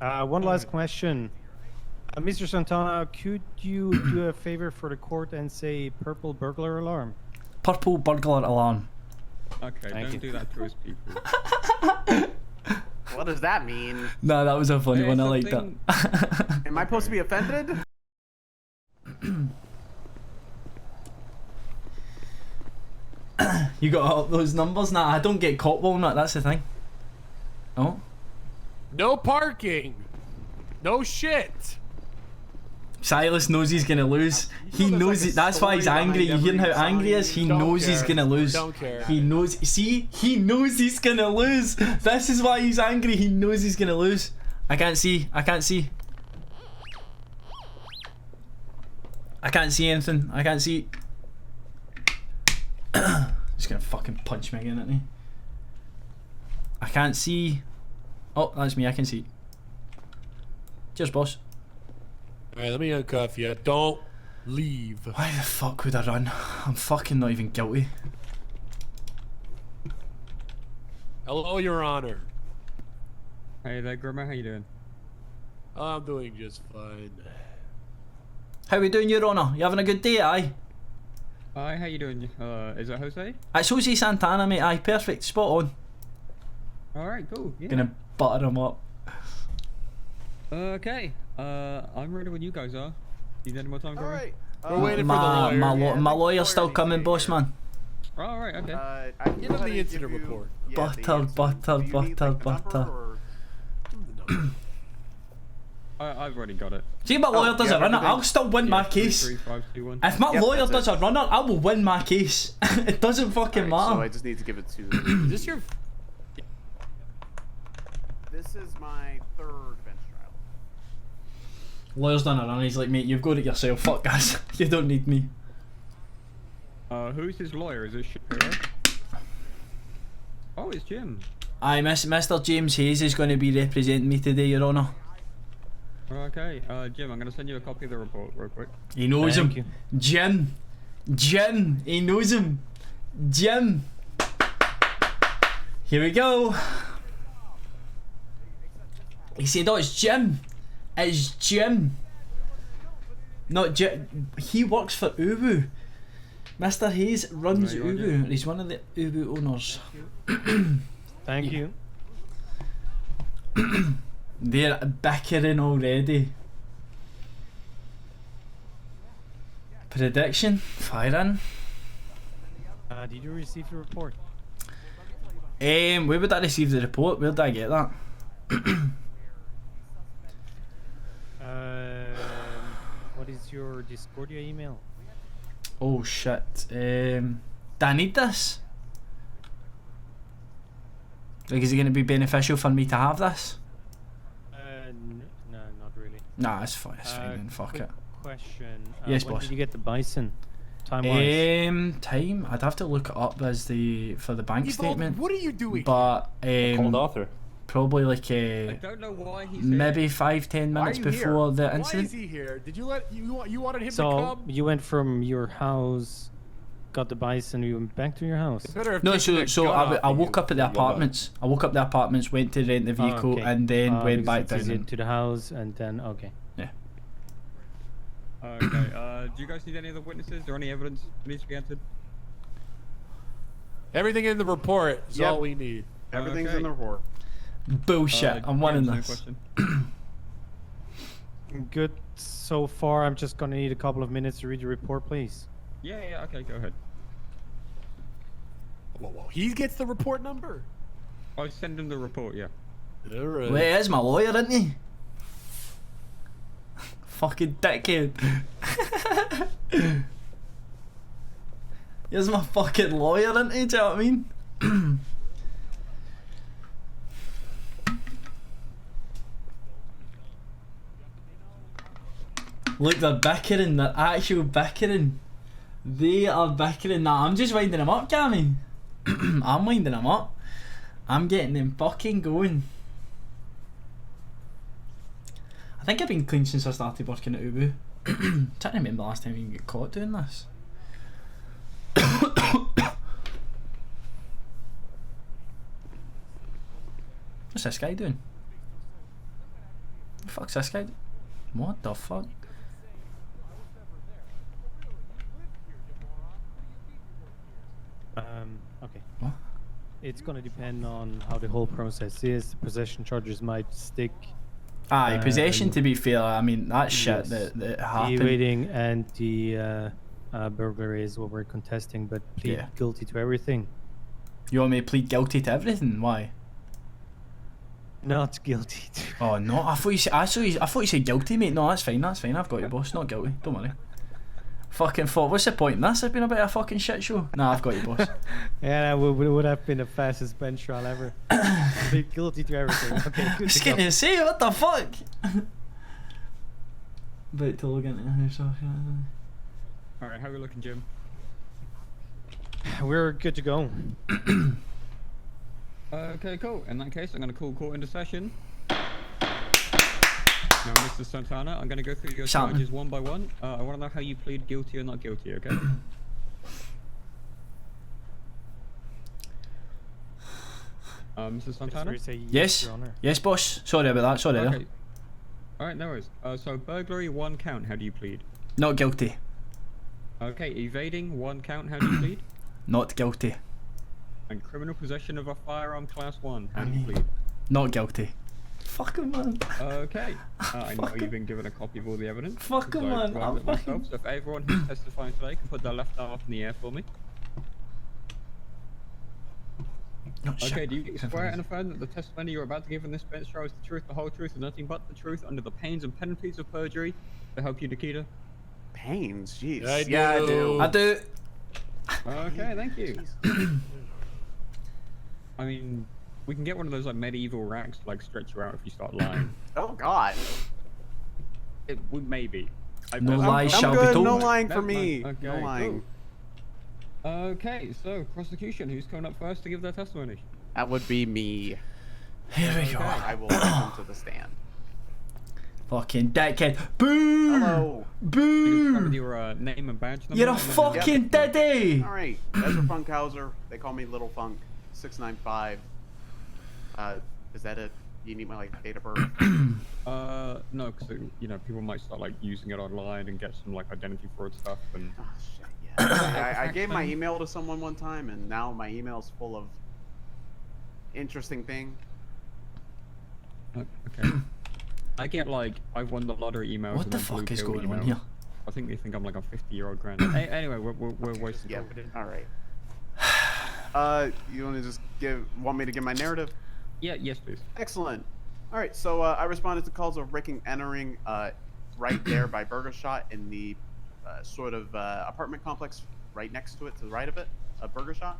One last question. Mr. Santana, could you do a favor for the court and say purple burglar alarm? Purple burglar alarm. Okay, Thank don't you. do that to us people. What does that mean? Nah, that was a funny one. I like that. Am I supposed to be offended? You got all those numbers? Nah, I don't get caught, Walnut. That's the thing. Oh. No parking. No shit. Silas knows he's gonna lose. He knows it. That's why he's angry. You hearing how angry he is? He knows he's gonna lose. Don't care. He knows. See, he knows he's gonna lose. This is why he's angry. He knows he's gonna lose. I can't see. I can't see. I can't see anything. I can't see. He's gonna fucking punch me again, isn't he? I can't see. Oh, that's me. I can see. Cheers, boss. Alright, let me uncuff you. Don't leave. Why the fuck would I run? I'm fucking not even guilty. Hello, Your Honor. Hey there, Grimmer, how you doing? I'm doing just fine. How we doing, Your Honour? You having a good day, aye? Hi, how you doing? Is it Jose? It's Jose Santana, mate. Aye, perfect. Spot on. Alright, cool. Yeah. Gonna butter him up. Okay. I'm ready when you guys are. Need any more time, Grimmer? Alright. We're waiting for the lawyer. My lawyer's still coming, boss man. Alright, okay. I can Give go him ahead the and incident give you- report. yeah, the Butter, incident. butter, Do you need, butter, like, the number, butter. or- I've already got it. See, if my lawyer does yeah, a runner, everything. I'll still win my case. 3, 5, 2, 1. If my Yep, lawyer that's does it. a runner, I will win my case. It doesn't fucking Alright, so I matter. just need to give it to. Is this your... This is my third bench trial. Lawyer's done a run. He's like, mate, you've got it yourself. Fuck, guys. You don't need me. Who's his lawyer? Is it Shapiro? Oh, it's Jim. Aye, Mr. James Hayes is going to be representing me today, Your Honour. Okay, Jim, I'm gonna send you a copy of the report real quick. He knows Thank him. you. Jim, he knows him. Jim. Here we go. He said, oh, it's Jim. It's Jim. Not Jim. He works for Ubu. Mr. Hayes runs Right, you are, Ubu. Jim. He's one of the Ubu owners. Thank you. They're bickering already. Prediction? Fire in. Did you receive the report? Where would I receive the report? Where did I get that? What is your Discordia email? Oh shit. Do I need this? Like, is it going to be beneficial for me to have this? No, not really. Nah, it's fine. It's fine then. Fuck quick it. Question. Yes, when boss. did you get the bison? Time-wise? Time? I'd have to look it up as for the bank statement. What are you doing? But Called author. probably like I don't know why he's maybe 5-10 Why are minutes you before here? the Why incident. is he here? Did you let you wanted him to So come? you went from your house, got the bison, you went back to your house. It's better if No, taking so that gun I off of woke you. up at the apartments. I woke up at the apartments, went to rent the vehicle, Okay. and then went Because back it's down. easier and- to the house, and then okay. Okay, do you guys need any other witnesses or any evidence that needs to be entered? Everything in the report is Yep. all we need. Everything's Okay. in the report. Bullshit! I'm winning James, this. no question. Good so far. I'm just gonna need a couple of minutes to read your report, please. Yeah, okay, go ahead. Whoa. He gets the report number. I'll send him the report, yeah. All right. Well, he is my lawyer, isn't he? Fucking dickhead. He's my fucking lawyer, isn't he? Do you know what I mean? Look, they're bickering. They're actual bickering. They are bickering. Nah, I'm just winding them up, Cammy. I'm winding them up. I'm getting them fucking going. I think I've been clean since I started working at Ubu. Trying to remember the last time you get caught doing this. What's this guy doing? Fuck's this guy? What the fuck? Okay. What? It's gonna depend on how the whole process is. The possession charges might stick. Aye, possession. and To be fair, I mean that's shit yes, that the happened. evading and the burglary is what we're contesting, but plead Yeah. guilty to everything. You want me to plead guilty to everything? Why? Not guilty to. Oh no, I thought you said. I thought you said guilty, mate. No, that's fine. That's fine. I've got you, boss. Not guilty. Don't worry. Fucking thought. What's the point in this? It's been a bit of a fucking shit show. Nah, I've got you, boss. Yeah, that would have been the fastest bench trial ever. Plead guilty to everything. Okay, good Just to go. gonna say, what the fuck? About to log into this. Alright, how are we looking, Jim? We're good to go. Okay, cool. In that case, I'm going to call court into session. Now, Mr. Santana, I'm going to go through your Santa. charges one by one. I want to know how you plead guilty or not guilty, okay? Mr. Santana? Say Yes. Your Honor. Yes, boss. Sorry about that. Sorry. Okay. There. Alright, no worries. So, burglary, 1 count, how do you plead? Not guilty. Okay, evading, 1 count, how do you plead? Not guilty. And criminal possession of a firearm, class 1, how do you plead? Not guilty. Fucking man. Okay. I know you've been given a copy of all the evidence. Fuck 'em, so man, I I'm it myself, fucking- so if everyone who's testifying today can put their left arm up in the air for me. No, Okay, shit. do you swear and affirm that the testimony you're about to give in this bench trial is the truth, the whole truth, and nothing but the truth under the pains and penalties of perjury to help you, Nikita? Pains, jeez. I Yeah, I do. do. I do. Okay, thank you. Jeez. I mean, we can get one of those like medieval racks to like stretch you out if you start lying. Oh God. It would maybe. No I'm- lies I'm shall good. be told. No lying for Never me. mind. No Okay, lying. cool. Okay, so prosecution, who's coming up first to give their testimony? That would be me. Here we go. I will come to the stand. Fucking dickhead. Boo! Hello. You can start with Boo! your name and badge number. You're a and then- fucking daddy! All right. Ezra Funkhauser. They call me Little Funk. 695. Is that it? You need my like date of birth? No, because you know people might start like using it online and get some like identity fraud stuff and. Oh shit. Yeah. I gave my email to someone one time, and now my email's full of interesting thing. Okay. I get like I've won the lottery emails. What and the then blue fuck is pill going on emails. here? I think they think I'm like a 50-year-old grand. Anyway, we're wasting. Yeah. time. All right. You want to just want me to give my narrative? Yeah. Yes, please. Excellent. All right, so I responded to calls of breaking, entering right there by Burger Shot in the sort of apartment complex right next to it, to the right of it, a Burger Shot.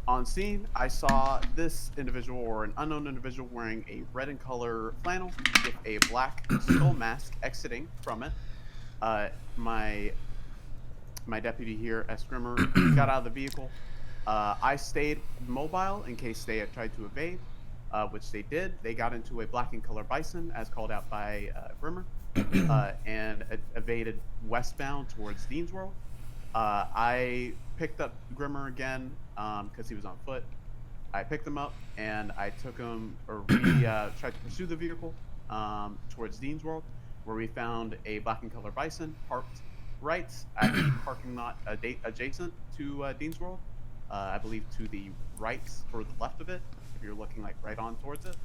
On scene, I saw this individual, or an unknown individual, wearing a red in color flannel with a black skull mask exiting from it. My deputy here, S. Grimmer, got out of the vehicle. I stayed mobile in case they had tried to evade. Which they did. They got into a black and color Bison, as called out by Grimmer, and evaded westbound towards Dean's World. I picked up Grimmer again because he was on foot. I picked him up and I took him, or we tried to pursue the vehicle towards Dean's World, where we found a black and color Bison parked right at the parking lot adjacent to Dean's World. I believe to the right or the left of it. You're looking like right on towards it.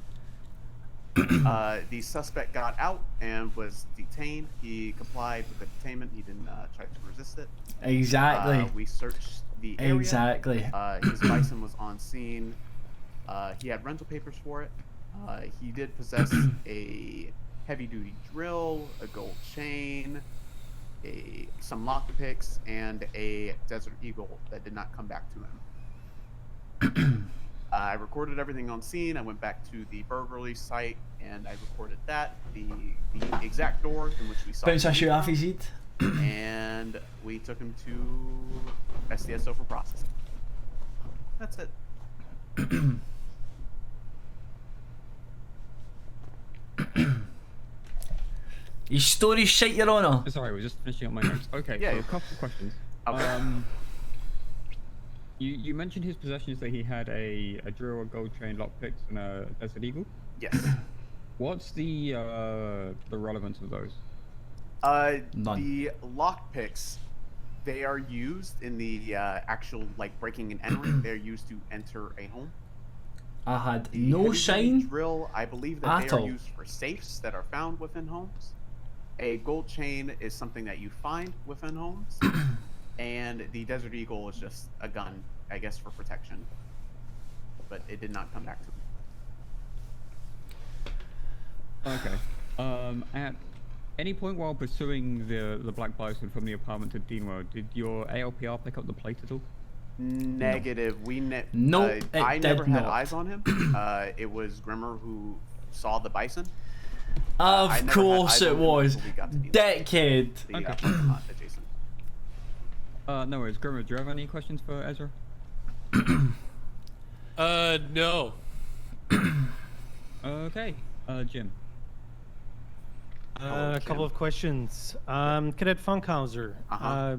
The suspect got out and was detained. He complied with the detainment. He didn't try to resist it. Exactly. We searched the area. Exactly. His Bison was on scene. He had rental papers for it. He did possess a heavy-duty drill, a gold chain, some lockpicks, and a Desert Eagle that did not come back to him. I recorded everything on scene. I went back to the burglary site and I recorded that, the exact door in which we saw Bounce him a shoe off from, his head. and we took him to SDSO for processing. That's it. His story's shite, Your Honour. Sorry, we're just finishing up my notes. Okay, Yeah, so yeah. a couple of questions. Okay. You mentioned his possessions that he had a drill, a gold chain, lockpicks, and a Desert Eagle. Yes. What's the relevance of those? None. The lockpicks, they are used in the actual like breaking and entering. They're used to enter a home. I had The no heavy-duty shine. drill, I believe that at they are all. used for safes that are found within homes. A gold chain is something that you find within homes, and the Desert Eagle is just a gun, I guess, for protection. But it did not come back to me. Okay. At any point while pursuing the Black Bison from the apartment to Dean Road, did your ALPR pick up the plate at all? Negative. Nope, it I never did had not. eyes on him. It was Grimmer who saw the bison. Of I never had course eyes it on him was. until we got to Dean Road. Dickhead. So you got not adjacent. No worries. Grimmer, do you have any questions for Ezra? No. Okay. Jim. A couple of questions. Cadet Funkhauser. Uh-huh.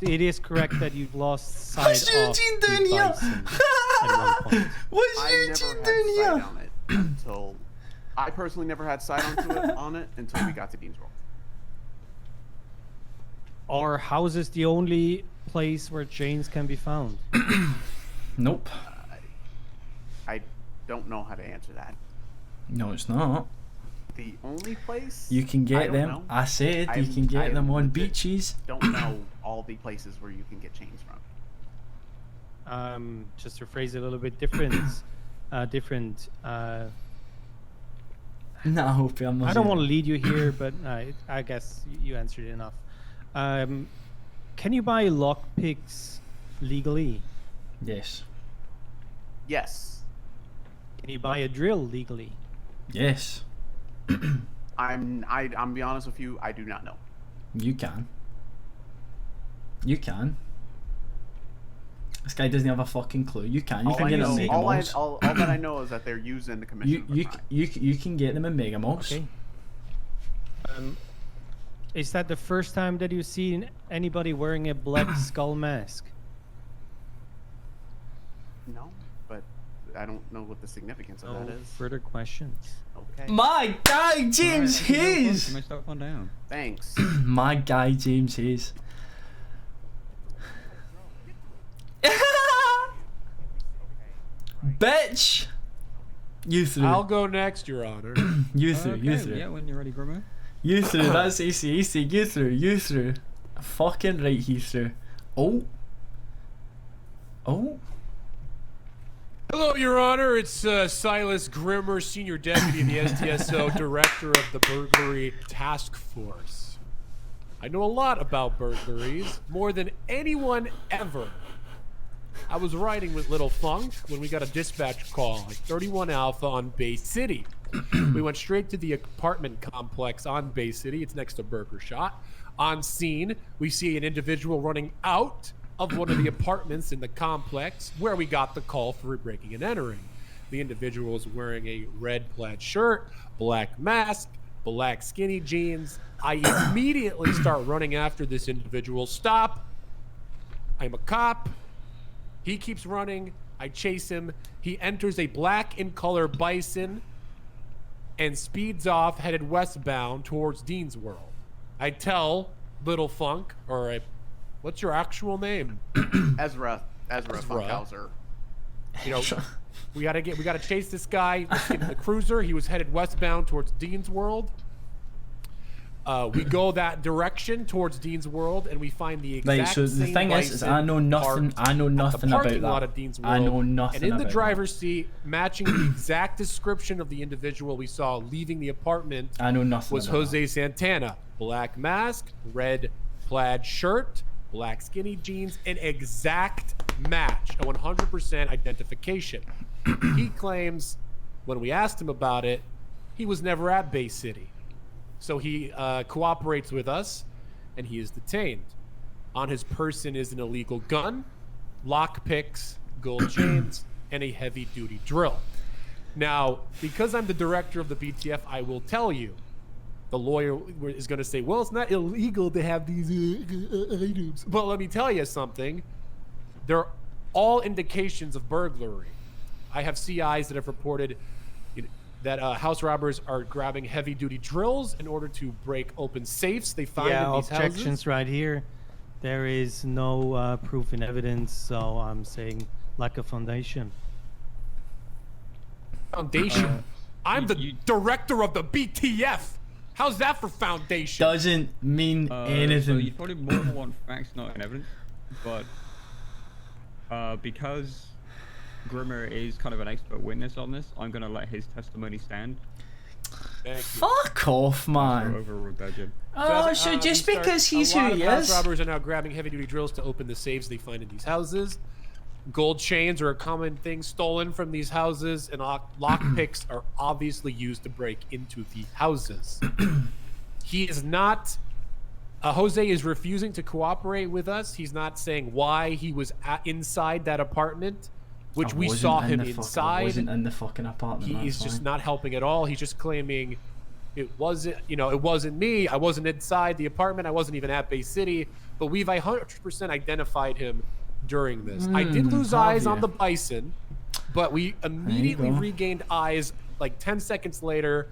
It is correct that you've lost sight What's of Eugene the doing here? bison at one point. What's I Eugene never had doing sight here? on it until I personally never had sight on it until we got to Dean's Road. Are houses the only place where chains can be found? Nope. I don't know how to answer that. No, it's not. The only place You can I get don't them. know. I said you I- can get I them on legit beaches. Don't know all the places where you can get chains from. Just to phrase it a little bit different. No, I hope I'm not. I don't want to lead you here, but I guess you answered enough. Can you buy lockpicks legally? Yes. Yes, Can you buy a drill legally? Yes. I'm be honest with you. I do not know. You can. You can. This guy doesn't have a fucking clue. You can. You All can I get know, them in Mega Malls. all that I know is that they're used in the commission. of a crime. You can get them in Mega Malls. Okay. Is that the first time that you've seen anybody wearing a black skull mask? No, but I don't know what the significance of No that is. further questions. Okay. My guy James Alright, You Hayes. may start one down. Thanks. My guy James Hayes. Bitch. You through. I'll go next, Your Honor. You through. You Okay, through. Yeah, when you're ready, Grimmer. You through. That's easy. Easy. You through. You through. Fucking right. He through. Oh. Oh. Hello, Your Honor. It's Silas Grimmer, Senior Deputy of the STSO, Director of the Burglary Task Force. I know a lot about burglaries, more than anyone ever. I was riding with Little Funk when we got a dispatch call at 31 Alpha on Bay City. We went straight to the apartment complex on Bay City. It's next to Burger Shot. On scene, we see an individual running out of one of the apartments in the complex where we got the call for breaking and entering. The individual was wearing a red plaid shirt, black mask, black skinny jeans. I immediately start running after this individual. Stop. I'm a cop. He keeps running. I chase him. He enters a black in color bison and speeds off, headed westbound towards Dean's World. I tell Little Funk, what's your actual name? Ezra Funkhauser. You know, we gotta chase this guy. Let's get in the cruiser. He was headed westbound towards Dean's World. We go that direction towards Dean's World, and we find the exact Right, so the same thing is bison I know nothing. parked I know at the nothing parking about lot that. of Dean's I know World. nothing And in the about driver's seat, matching the exact description of the individual we saw leaving the apartment, that. I know nothing. was about Jose Santana. Black mask, red plaid shirt, black skinny jeans, an exact match, a 100% identification. He claims when we asked him about it, he was never at Bay City. So he cooperates with us, and he is detained. On his person is an illegal gun, lockpicks, gold chains, and a heavy-duty drill. Now, because I'm the director of the BTF, I will tell you, the lawyer is going to say, well, it's not illegal to have these items. But let me tell you something. They're all indications of burglary. I have CIs that have reported that house robbers are grabbing heavy-duty drills in order to break open safes they find Yeah, in these objections houses. right here. There is no proof in evidence, so I'm saying lack of foundation. Foundation. I'm the you- director of the BTF. How's that for foundation? Doesn't mean So anything. you probably more want facts, not in evidence. But because Grimmer is kind of an expert witness on this, I'm gonna let his testimony stand. Thank you. Fuck off, man. Overruled that, Jim. Oh, as- so we just start- because he's a who lot he of house is. robbers are now grabbing heavy-duty drills to open the safes they find in these houses. Gold chains are a common thing stolen from these houses, and lock picks are obviously used to break into the houses. He is not. Jose is refusing to cooperate with us. He's not saying why he was inside that apartment, which I we wasn't saw in him the I inside. wasn't in the fucking apartment. He is that's just fine. not helping at all. He's just claiming it wasn't, it wasn't me. I wasn't inside the apartment. I wasn't even at Bay City. But we've 100% identified him during this. I did lose have eyes on you? the bison, but we immediately go. regained eyes like 10 seconds later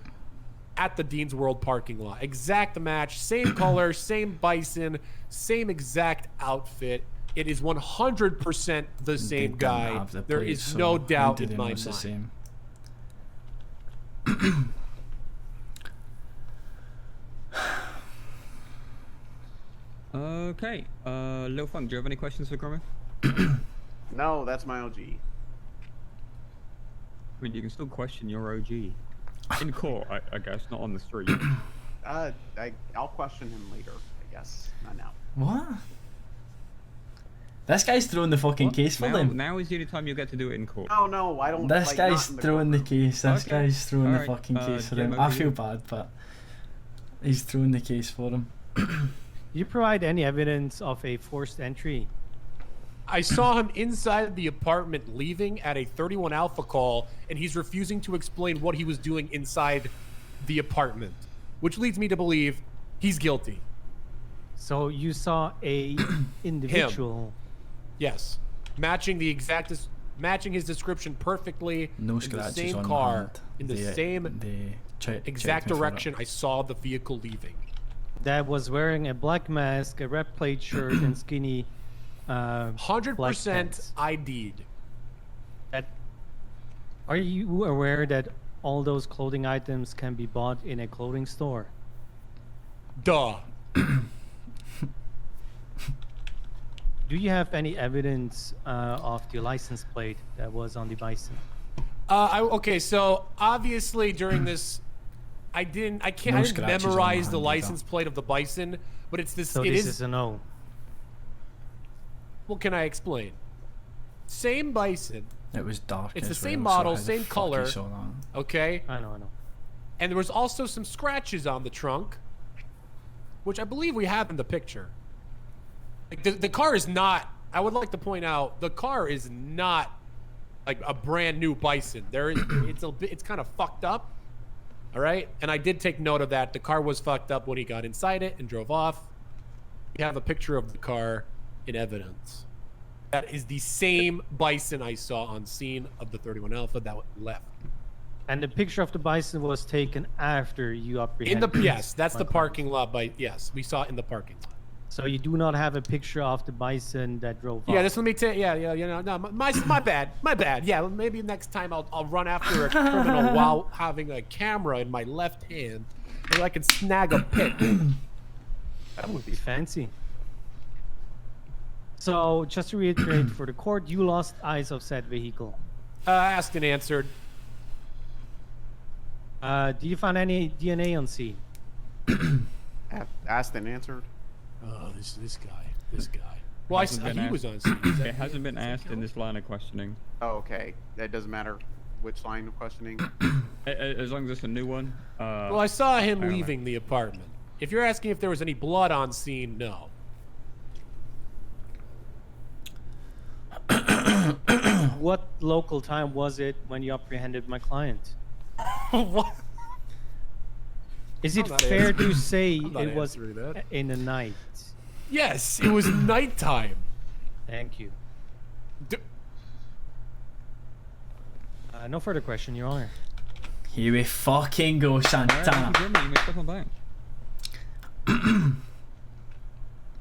at the Dean's World parking lot. Exact match, same color, same bison, same exact outfit. It is 100% the They same didn't guy. have the There plates, is so no we doubt didn't in know my it's the mind. same. Okay. Lil Funk, do you have any questions for Grimmer? No, that's my OG. I mean, you can still question your OG. In court, I guess, not on the street. I'll question him later, I guess. Not now. What? This guy's throwing the fucking case for them. Now is the only time you'll get to do it in court. Oh no, I don't. This like, guy's not in throwing the courtroom. case. This Okay. guy's throwing the Alright, fucking case for Jim, him. I over feel you. bad, but he's throwing the case for him. You provide any evidence of a forced entry? I saw him inside the apartment leaving at a 31 Alpha call, and he's refusing to explain what he was doing inside the apartment, which leads me to believe he's guilty. So you saw a individual. Yes, matching his description perfectly. No in the scratches same on car, the hand. in the They- same they exact checked me for it. direction I saw the vehicle leaving. That was wearing a black mask, a red plaid shirt, and skinny. 100% pants. ID'd. That. Are you aware that all those clothing items can be bought in a clothing store? Duh. Do you have any evidence of the license plate that was on the bison? Okay, so obviously during this, I didn't scratches on the memorize the hand license either. plate of the bison, but it's this. So it this is. is a no. What can I explain? Same bison, It was dark. It's the as same well, so model, how the same fuck he color. saw that? okay? I know. And there was also some scratches on the trunk, which I believe we have in the picture. Like the car is not. I would like to point out the car is not like a brand new bison. There is. It's kind of fucked up. All right, and I did take note of that. The car was fucked up when he got inside it and drove off. We have a picture of the car in evidence. That is the same bison I saw on scene of the 31 Alpha that left. And the picture of the bison was taken after you In apprehended. the yes, that's my the client. parking lot. Yes, we saw it in the parking lot. So you do not have a picture of the bison that drove off. Yeah, this let me tell. Yeah. No, my bad. My bad. Yeah, well, maybe next time I'll run after a criminal while having a camera in my left hand, so I can snag a pic. That would be fancy. So just to reiterate for the court, you lost eyes of said vehicle. Asked and answered. Do you find any DNA on scene? Asked and answered. Oh, this guy. Well, Hasn't been he asked. was on scene. Is that- It hasn't been asked in this line of questioning. Oh, okay. That doesn't matter which line of questioning. As long as it's a new one. Well, I saw him don't know. leaving the apartment. If you're asking if there was any blood on scene, no. What local time was it when you apprehended my client? What? Is it I'm not fair answering- to say I'm not it was answering that. in the night? Yes, it was nighttime. Thank you. D- No further question, Your Honor. Here we fucking go, Santana. You may step on back.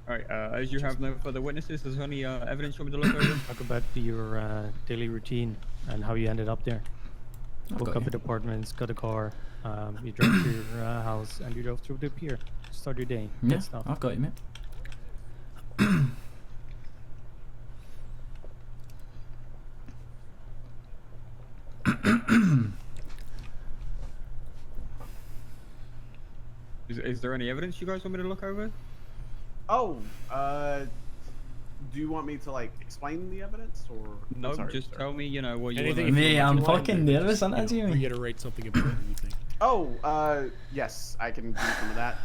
Alright, as you have no further witnesses, is there any evidence you want me to look over? Talk about your daily routine and how you ended up there. Woke up at apartments, got a car, you drove to your house, and you drove through the pier. Start your day. Yeah, Good stuff. I've got you, mate. Is there any evidence you guys want me to look over? Oh, do you want me to like explain the evidence or? No, I'm sorry, just sir. tell me, you know, what you Anything want if to... Mate, you I'm want, fucking then nervous, just, aren't I, Jimmy? reiterate something about anything. Oh, yes, I can do some of that.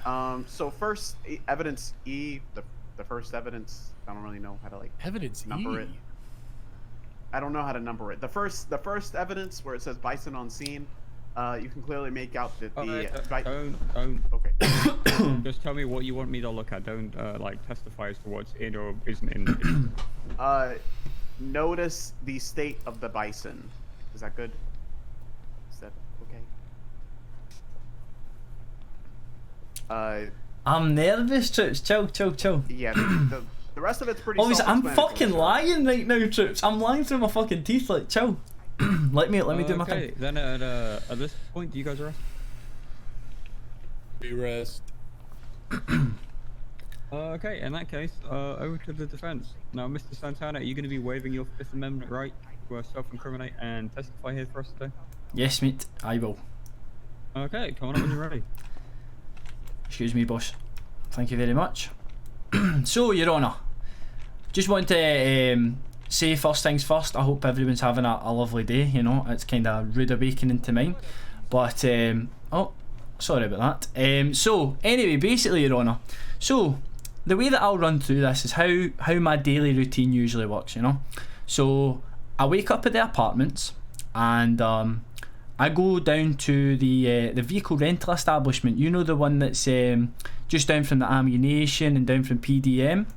So first, evidence E, the first evidence. I don't really know how to like Evidence number E. it. I don't know how to number it. The first evidence where it says bison on scene, you can clearly make out that Don't. Okay. Just tell me what you want me to look at. Don't like testify as to what's in or isn't in. Notice the state of the bison. Is that good? Is that okay? I'm nervous, Troops. Chill. Yeah. The rest of it's pretty. Obviously, I'm self-explanatory, fucking so- lying right now, Troops. I'm lying through my fucking teeth, like, chill. let me do my Okay, thing. then at this point, do you guys arrest? We rest. Okay, in that case, over to the defense. Now, Mr. Santana, are you going to be waiving your Fifth Amendment right to self-incriminate and testify here for us today? Yes, mate, I will. Okay, come on up when you're ready. Excuse me, boss. Thank you very much. So, Your Honour, just want to say first things first, I hope everyone's having a lovely day, you know, it's kind of rude awakening to mine. But, oh, sorry about that. So, anyway, basically, Your Honour, so, the way that I'll run through this is how my daily routine usually works, you know. So, I wake up at the apartments, and I go down to the vehicle rental establishment, you know, the one that's just down from the ammunition and down from PDM.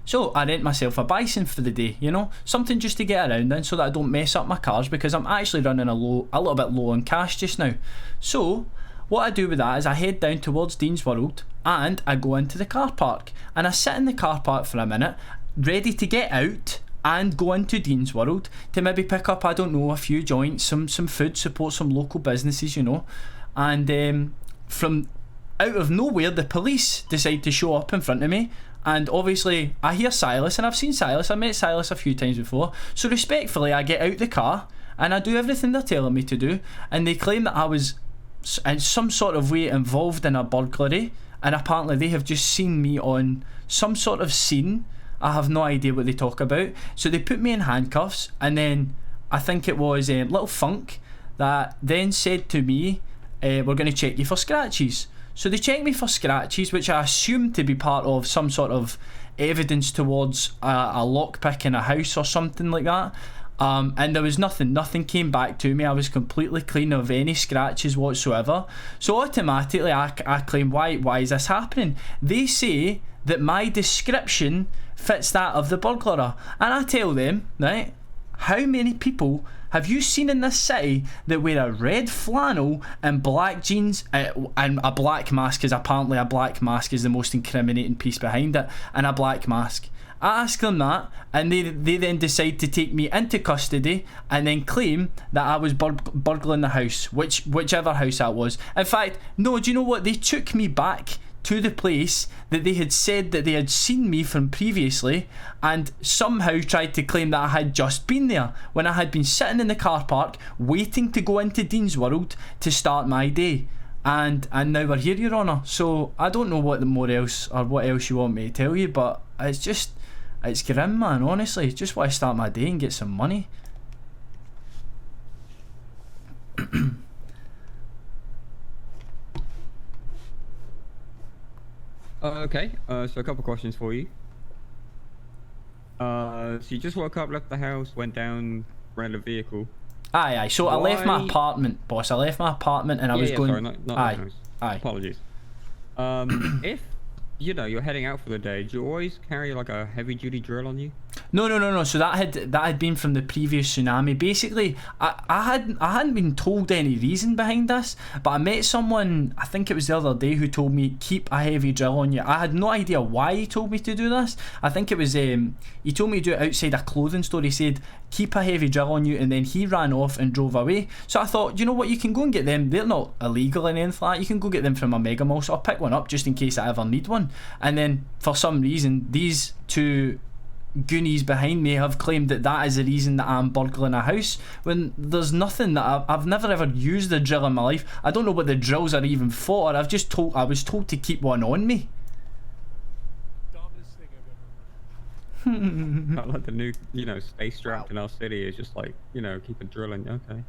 So I rent myself a bison for the day, you know, something just to get around in so that I don't mess up my cars, because I'm actually running a little bit low on cash just now. So what I do with that is I head down towards Dean's World and I go into the car park and I sit in the car park for a minute, ready to get out and go into Dean's World to maybe pick up, I don't know, a few joints, some food, support some local businesses, you know. And from out of nowhere, the police decide to show up in front of me, and obviously I hear Silas, and I've seen Silas, I met Silas a few times before, so respectfully I get out the car and I do everything they're telling me to do, and they claim that I was in some sort of way involved in a burglary, and apparently they have just seen me on some sort of scene. I have no idea what they talk about. So they put me in handcuffs, and then I think it was Little Funk that then said to me, we're going to check you for scratches. So they checked me for scratches, which I assumed to be part of some sort of evidence towards a lockpick in a house or something like that. And there was nothing came back to me. I was completely clean of any scratches whatsoever. So automatically I claim, why is this happening? They say that my description fits that of the burglar, and I tell them, right, how many people have you seen in this city that wear a red flannel and black jeans and a black mask, because apparently a black mask is the most incriminating piece behind it, and a black mask? I ask them that, and they then decide to take me into custody and then claim that I was burgling the house, whichever house that was. In fact, no, do you know what? They took me back to the place that they had said that they had seen me from previously, and somehow tried to claim that I had just been there when I had been sitting in the car park waiting to go into Dean's World to start my day. And now we're here, Your Honour. So I don't know what else you want me to tell you, but it's grim, man, honestly. Just want to start my day and get some money. Okay, so a couple questions for you. So you just woke up, left the house, went down, rented a vehicle. Aye. So I left my Why- apartment, boss. I left my apartment and I was going. Sorry, not aye. the house. Aye. Apologies. If you know, you're heading out for the day. Do you always carry like a heavy-duty drill on you? No. So that had been from the previous tsunami. Basically, I hadn't been told any reason behind this, but I met someone, I think it was the other day, who told me keep a heavy drill on you. I had no idea why he told me to do this. I think it was he told me to do it outside a clothing store. He said keep a heavy drill on you, and then he ran off and drove away. So I thought, you know what, you can go and get them. They're not illegal and anything like that. You can go get them from a mega mall. So I'll pick one up just in case I ever need one. And then for some reason, these two goonies behind me have claimed that is the reason that I'm burgling a house, when there's nothing. That I've never ever used a drill in my life. I don't know what the drills are even for. I was told to keep one on me. Dumbest thing I've ever heard. Not like the new, you know, space draft in our city is just like, you know, keep a drilling. Okay.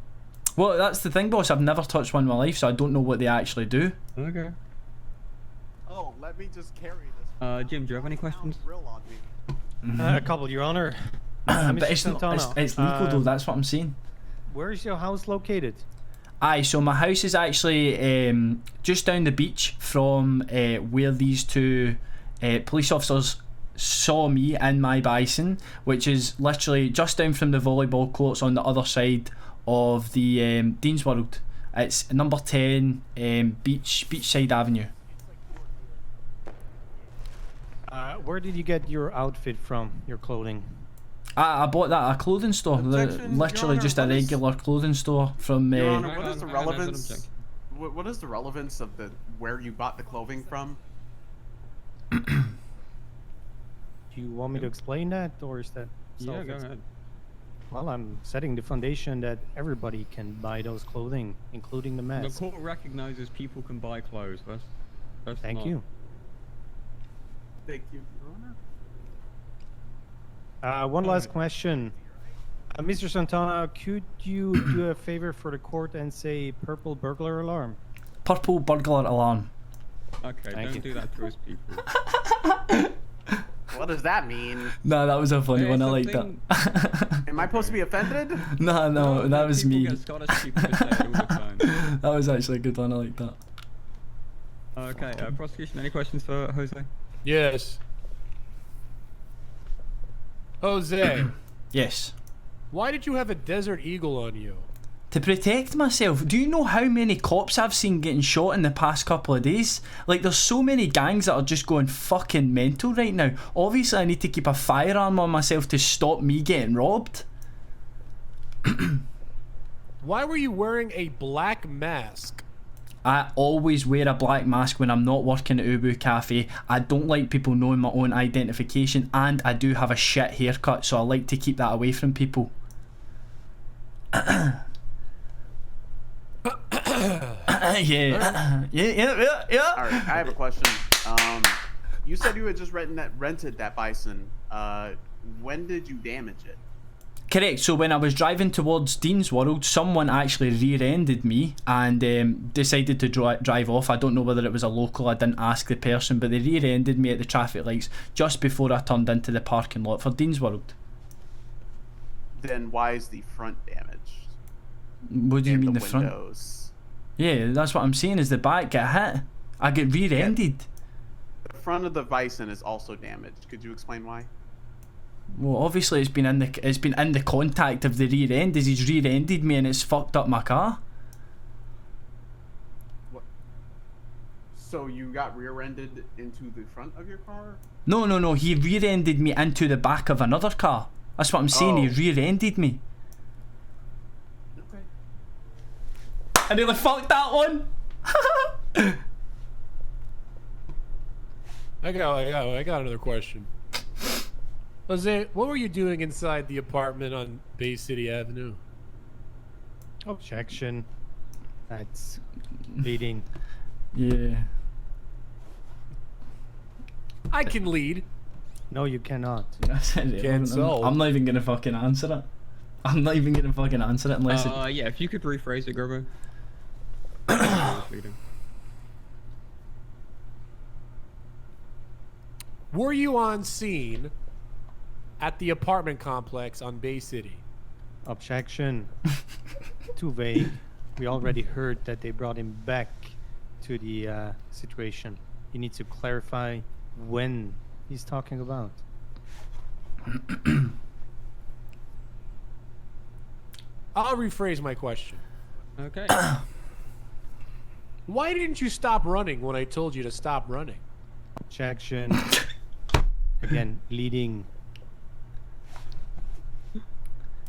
Well, that's the thing, boss. I've never touched one in my life, so I don't know what they actually do. Okay. Oh, let me just carry this. Jim, do you have any questions? Drill on me. A couple, Your Honor. But Mr. it's not. Santanna, It's legal though. That's what I'm saying. Where is your house located? Aye, so my house is actually just down the beach from where these two police officers saw me in my bison, which is literally just down from the volleyball courts on the other side of the Dean's World. It's number 10 Beachside Avenue. Where did you get your outfit from, your clothing? I bought that at a clothing store. Objection, Your Literally Honor, just a what is- regular clothing store from... Your Honor, Hang what on, is the hang on, there's an relevance? objection. What is the relevance of where you bought the clothing from? Do you want me to explain that, or is that Yeah, go self-ex- ahead. Well, I'm setting the foundation that everybody can buy those clothing, including the The mask. court recognizes people can buy clothes. That's Thank not- you. Thank you, Your Honor. One last question. Mr. Santana, could you do a favor for the court and say purple burglar alarm? Purple burglar alarm. Okay, Thank don't you. do that to us people. What does that mean? No, that was a funny Hey, one. I like that. something- Am I supposed to be offended? No, that was people me. Get Scottish people to say it all the time. That was actually a good one. I like that. Okay, prosecution, any questions for Jose? Yes. Jose, Yes. why did you have a Desert Eagle on you? To protect myself. Do you know how many cops I've seen getting shot in the past couple of days? Like, there's so many gangs that are just going fucking mental right now. Obviously, I need to keep a firearm on myself to stop me getting robbed. Why were you wearing a black mask? I always wear a black mask when I'm not working at Ubu Cafe. I don't like people knowing my own identification, and I do have a shit haircut, so I like to keep that away from people. Yeah. Yeah. All right, I have a question. You said you had just rented that bison. When did you damage it? Correct. So when I was driving towards Dean's World, someone actually rear-ended me and decided to drive off. I don't know whether it was a local. I didn't ask the person, but they rear-ended me at the traffic lights just before I turned into the parking lot for Dean's World. Then why is the front damaged? What do you And mean the front? windows? Yeah, that's what I'm saying. Is the back get hit? I get rear-ended. The front of the bison is also damaged. Could you explain why? Well, obviously it's been in the contact of the rear end, as he's rear-ended me and it's fucked up my car. What? So you got rear-ended into the front of your car? No. He rear-ended me into the back of another car. That's what I'm saying. He Oh. rear-ended me. Okay. I nearly fucked that one. I got another question. Jose, what were you doing inside the apartment on Bay City Avenue? Objection. That's leading. Yeah. I can lead. No, you cannot. That's it. I'm not even gonna fucking answer it. I'm not even gonna fucking answer it unless it... Yeah, if you could rephrase it, Gerbo. Were you on scene at the apartment complex on Bay City? Objection. Too vague. We already heard that they brought him back to the situation. You need to clarify when he's talking about. I'll rephrase my question. Okay. Why didn't you stop running when I told you to stop running? Objection. Again, leading.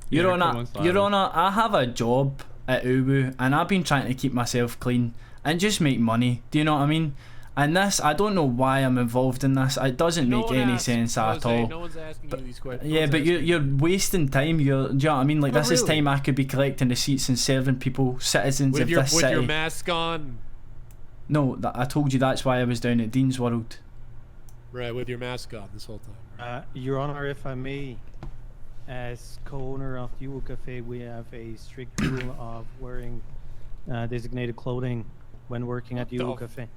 Your Yeah, come Honour, on, Your Simon. Honour, I have a job at Uwu and I've been trying to keep myself clean and just make money. Do you know what I mean? And this, I don't know why I'm involved in this. It doesn't No make one any asked, sense at Jose, all. No one's asking you these questions. Yeah, but you're wasting time. Do you know what I mean? Like, Not this is really. time I could be collecting receipts and serving people, citizens with of your this with city. your mask on. No, I told you that's why I was down at Dean's World. Right, with your mask on this whole time. Your Honor, if I may, as co-owner of the Uwu Cafe, we have a strict rule of wearing designated clothing when working at the Uwu Cafe.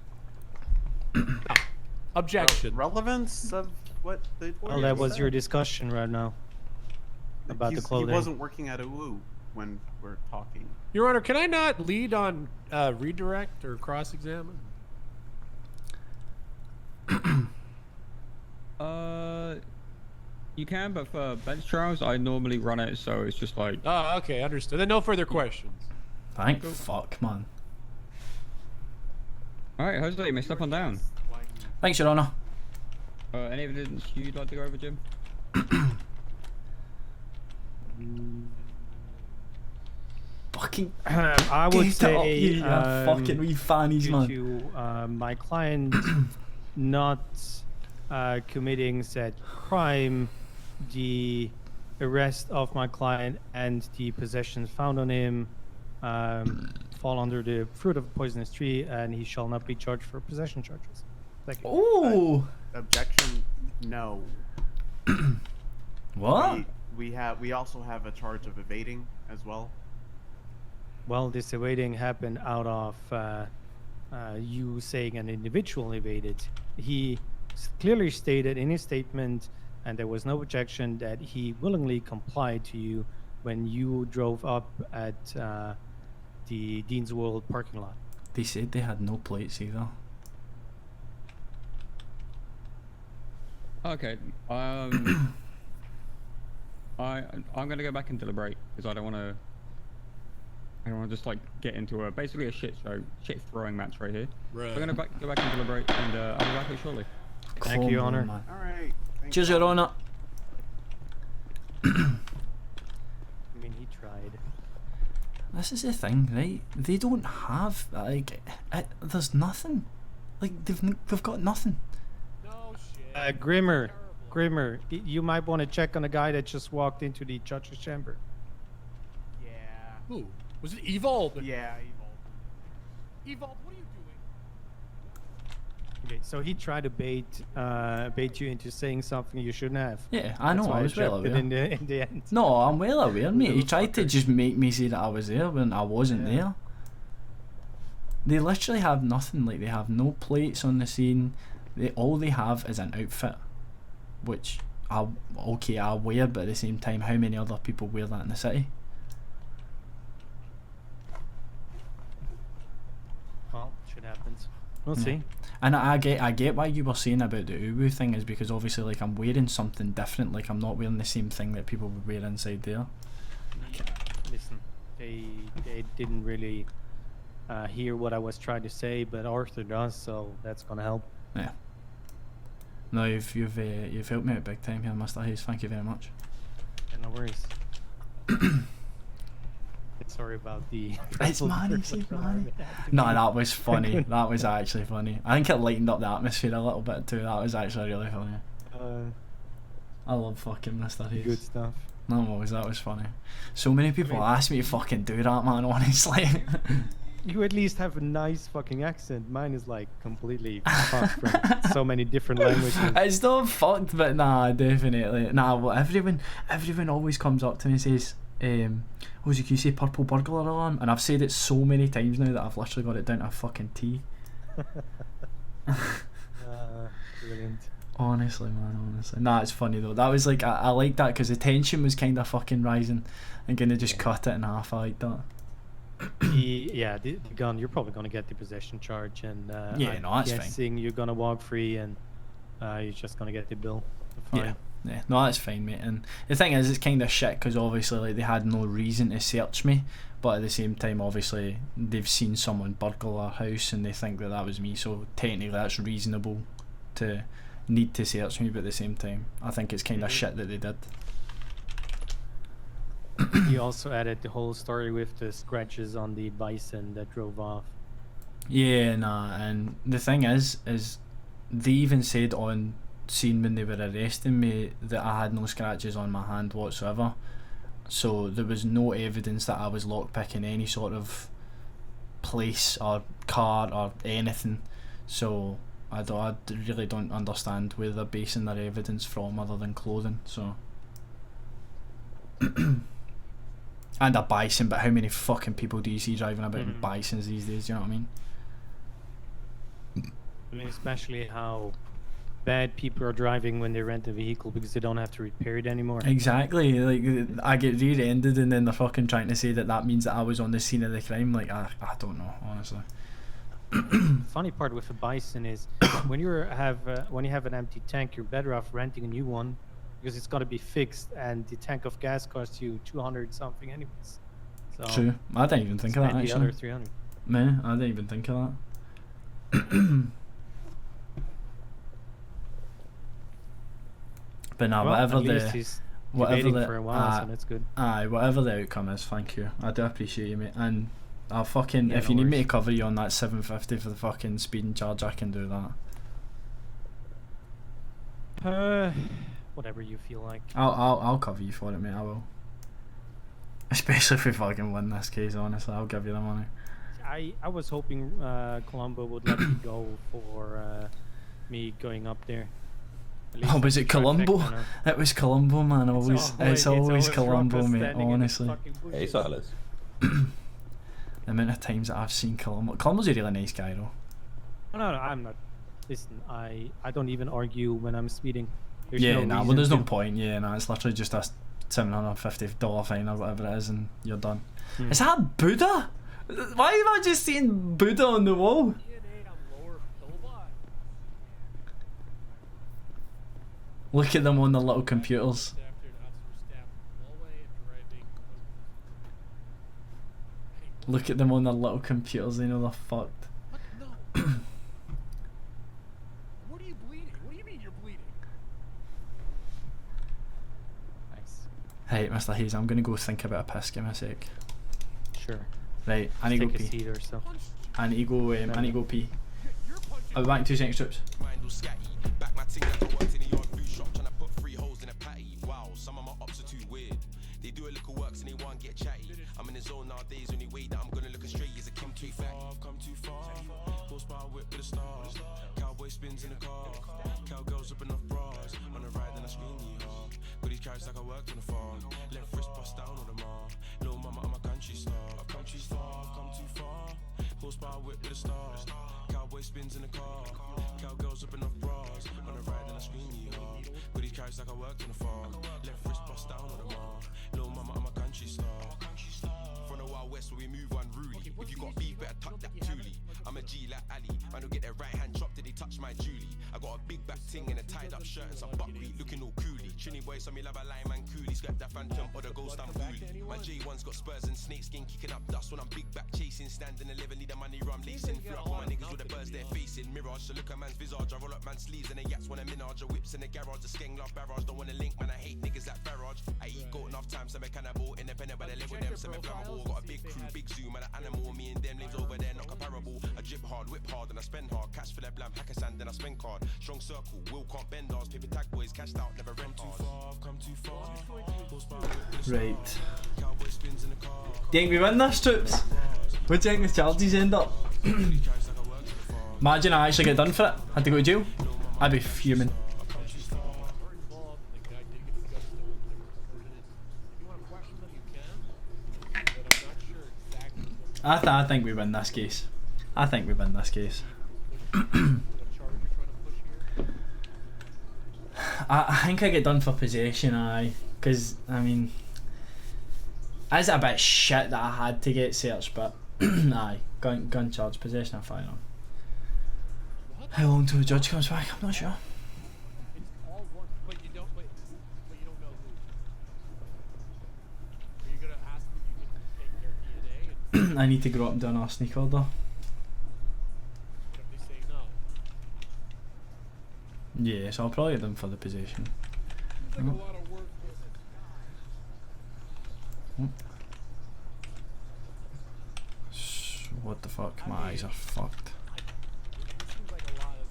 Objection. Relevance of what the. Well, that was your discussion right now about the clothing. He wasn't working at Uwu when we're talking. Your Honor, can I not lead on redirect or cross-examine? You can, but for bench trials, I normally run it, so it's just like. Oh, okay, understood. Then no further questions. Thank fuck, man. Alright, Jose, you may step on down. Thanks, Your Honour. Any evidence you'd like to go over, Jim? Fucking. I would Get it up, say you fucking wee fannies, due man. to my client not committing said crime, the arrest of my client and the possessions found on him fall under the fruit of a poisonous tree, and he shall not be charged for possession charges. Thank you. Ooh. Objection. No. What? We also have a charge of evading as well. Well, this evading happened out of you saying an individual evaded. He clearly stated in his statement, and there was no objection, that he willingly complied to you when you drove up at the Dean's World parking lot. They said they had no plates either. Okay. I'm gonna go back and deliberate because I don't want to. I don't want to just like get into basically a shit throwing match right here. Right. So I'm gonna go back and deliberate, and I'll be back here shortly. Thank you, Your Come on, Honour. man. All right. Thank Cheers, you. Your Honour. I mean, he tried. This is the thing, right? They don't have there's nothing. Like they've got nothing. No shit. Grimmer, you might want to check on the guy that just walked into the judge's chamber. Yeah. Who? Was it Evolve? Yeah. Evolve, what are you doing? Okay, so he tried to bait you into saying something you shouldn't have. Yeah, I know. That's why I was well objected aware. in the end. No, I'm well aware, mate. He Little tried to fucker. just make me say that I was there when I wasn't Yeah. there. They literally have nothing. Like, they have no plates on the scene. All they have is an outfit, which I wear, but at the same time, how many other people wear that in the city? Well, shit happens. We'll Yeah. see. And I get why you were saying about the Uwu thing, is because obviously, like, I'm wearing something different. Like, I'm not wearing the same thing that people would wear inside there. Listen, they didn't really hear what I was trying to say, but Arthur does, so that's gonna help. Yeah. No, you've helped me out big time here, Mr. Hayes. Thank you very much. Yeah, no worries. Sorry about the. It's money, No, that was funny. That was actually funny. I think it lightened up the atmosphere a little bit too. That was actually really funny. I love fucking Mr. Hayes. Good stuff. No, that was funny. So many people ask me to fucking do that, man, honestly. You at least have a nice fucking accent. Mine is like completely fucked from so many different languages. It's not fucked, but nah, definitely. Nah, well, everyone always comes up to me and says, what you say, purple burglar alarm? And I've said it so many times now that I've literally got it down to a fucking T. Brilliant. Honestly, man, honestly. Nah, it's funny though. That was like, I like that because the tension was kind of fucking rising and gonna just cut it in half. I like that. The gun, you're probably gonna get the possession charge, and Yeah, no, that's fine. guessing you're gonna walk free, and you're just gonna get the bill. Fine. Yeah. Yeah, no, that's fine, mate. And the thing is, it's kind of shit because obviously, like, they had no reason to search me, but at the same time, obviously, they've seen someone burgle our house and they think that that was me. So technically, that's reasonable to need to search me. But at the same time, I think it's kind of shit that they did. You also added the whole story with the scratches on the bison that drove off. Yeah, nah. And the thing is they even said on scene when they were arresting me that I had no scratches on my hand whatsoever, so there was no evidence that I was lockpicking any sort of place or car or anything. So I really don't understand where they're basing their evidence from other than clothing. So and a bison, but how many fucking people do you see driving about in bisons these days? You know what I mean? I mean, especially how bad people are driving when they rent a vehicle because they don't have to repair it anymore. Exactly. Like, I get rear-ended and then they're fucking trying to say that that means that I was on the scene of the crime. Like, I don't know, honestly. Funny part with a bison is when you have an empty tank, you're better off renting a new one because it's got to be fixed, and the tank of gas costs you 200 something anyways. So True. I didn't even think of that, spend the actually. other 300. Man, I didn't even think of that. But nah, Well, whatever at least the he's whatever debating the for a while, so that's good. whatever the outcome is, thank you. I do appreciate you, mate. And I'll fucking, Yeah, if no you need me to worries. cover you on that 750 for the fucking speeding charge, I can do that. Whatever you feel like. I'll cover you for it, mate. I will. Especially if we fucking win this case, honestly, I'll give you the money. I was hoping Colombo would let me go for me going up there. At least Oh, was it it's a trifecta Colombo? now. It was Colombo, man. It's always Colombo, Rocco mate. standing in the Honestly, fucking bushes. Hey, Silas. the amount of times that I've seen Colombo. Colombo's a really nice guy, though. No, I'm not. Listen, I don't even argue when I'm speeding. There's Yeah, no nah, well, reason there's no to. point. Yeah, nah, it's literally just a $750 fine or whatever it is, and you're done. Hmm. Is that Buddha? Why am I just seeing Buddha on the wall? Look at them on the little computers. Look at them on their little computers. They know they're fucked. No. What are you bleeding? What do you mean you're bleeding? Nice. Hey, Mr. Hayes, I'm gonna go think about a piss. Give me a sec. Sure. Right, I need to Take go a pee. seat or so. I need to go. I need to go pee. I'll be back in 2 seconds, troops. Mind all scatty. Back my ting like I worked in a yard food shop, trying to put 3 holes in a patty. Wow, some of my ops are too weird. They do a little works and they want get chatty. I'm in the zone nowadays, only way that I'm gonna look straight is a Kim too fat. Come too far, horsepower whip with a star. Cowboy spins in the car, cowgirls ripping off bras. On the ride and I scream hard. Got these carrots like I worked on the farm. Left wrist bust down on the mar. Little mama, I'm a country star. Come too far, come too far. Horsepower whip with a star. Cowboy spins in the car, cowgirls ripping off bras. On the ride and I scream hard. Got these carrots like I worked on the farm. Left wrist bust down on the mar. Little mama, I'm a country star. From the Wild West where we move unruly. If you got beef, better tuck that toolie. I'm a G like Ali. Man will get their right hand chopped till they touch my Julie. I got a big back ting and a tied up shirt and some buckwheat looking all coolie. Trini boy saw me love a line man coolie. Scrap that phantom or the ghost I'm bully. My J1's got spurs and snakeskin kicking up dust when I'm big back chasing. Standing 11, need the money rum lacing. Through up all my niggas with the birds they're facing. Mirage, so look at man's visage. I roll up man's sleeves and the yaks when I minage. Whips in the garage, the skeng love barrage. Don't wanna link, man, I hate niggas like Farage. I eat goat enough times, so me cannibal. Independent, but I live with them, so me flammable. Got a big crew, big zoom, and an animal. Me and them lives over there, not comparable. I drip hard, whip hard, and I spend hard. Cash for that blam, hacker sand, then I spend card. Strong circle, will can't bend ours. Paper tag boys, cashed out, never rent ours. Come too far, Right. cowboy spins in the car. Do you think we win this, troops? What do you think the charges end up? Imagine I actually get done for it. Had to go to jail. I'd be fuming. I think we win this case. I think we win this case. I think I get done for possession, aye. Because, I mean, it's a bit shit that I had to get searched, but aye. Gun charge, possession of firearm. How long till the judge comes back? I'm not sure. I need to grow up and do an arse sneak order. What if they say no? Yeah, so I'll probably get them for the possession. Seems like a lot of work. What the fuck? My eyes are fucked. It seems like a lot of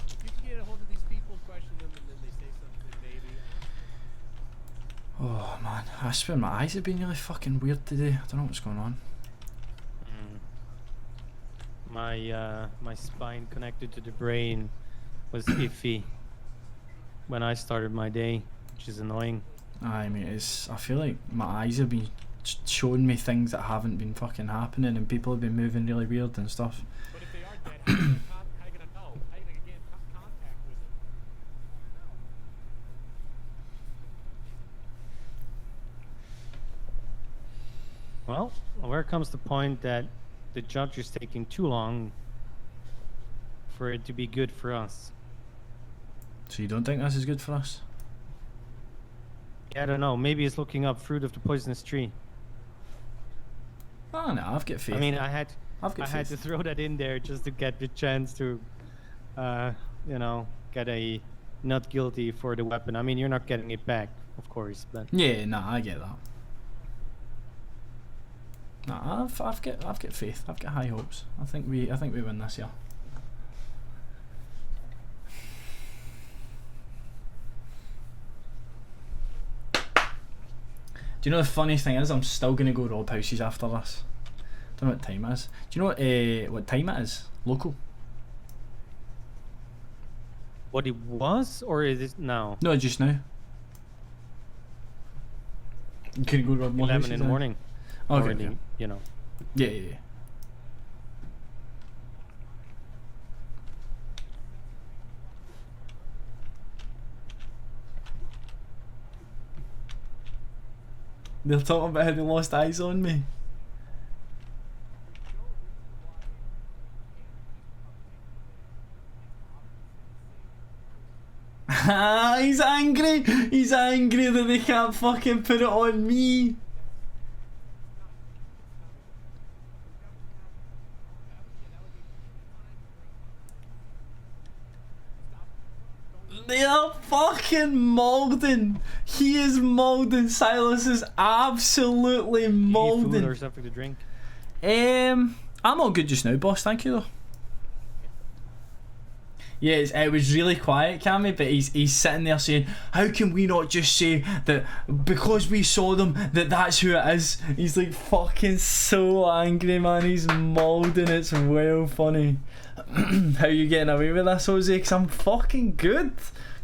if you can get a hold of these people, question them, and then they say something, maybe. Oh man, I swear my eyes have been really fucking weird today. I don't know what's going on. My spine connected to the brain was iffy when I started my day, which is annoying. Aye, mate, I feel like my eyes have been showing me things that haven't been fucking happening, and people have been moving really weird and stuff. But if they are dead, how are you gonna know? How are you gonna get in contact with them? Well, where comes the point that the judge is taking too long for it to be good for us? So you don't think this is good for us? Yeah, I don't know. Maybe it's looking up fruit of the poisonous tree. Oh no, I've got faith. I mean, I had faith. to throw that in there just to get the chance to, you know, get a not guilty for the weapon. I mean, you're not getting it back, of course, but Yeah, nah, I get that. Nah, I've got faith. I've got high hopes. I think we win this year. Do you know the funny thing is, I'm still gonna go rob houses after this. Don't know what time it is. Do you know what time it is? Local. what it was, or is it now? No, just now. You couldn't go rob more 11 houses in the now? morning. Okay, Or in the- okay. you know. Yeah, yeah, yeah. They're talking about how they lost eyes on me. He's angry! He's angry that they can't fucking put it on me! They are fucking moulding! He is moulding! Silas is absolutely Eat food or moulding! something to drink. I'm all good just now, boss, thank you though. Yeah, it was really quiet, Cammy, but he's sitting there saying, how can we not just say that because we saw them, that's who it is? He's like fucking so angry, man. He's moulding. It's well funny. How you getting away with this, Jose? Because I'm fucking good.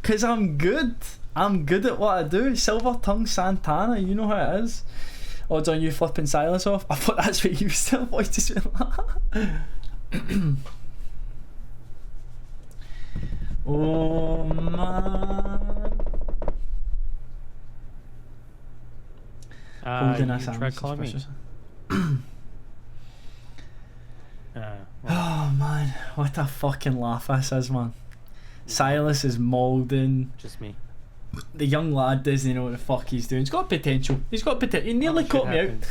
Because I'm good. I'm good at what I do. Silver tongue Santanna, you know how it is. Odds on you flipping Silas off. I thought that's what you still voiced as well. Oh man. Holding You us tried calling me. Well, Oh man, what a fucking laugh this is, man. Silas is moulding. just me. The young lad doesn't know what the fuck he's doing. He's got potential. He's got potential. He nearly Shit caught me out. happens.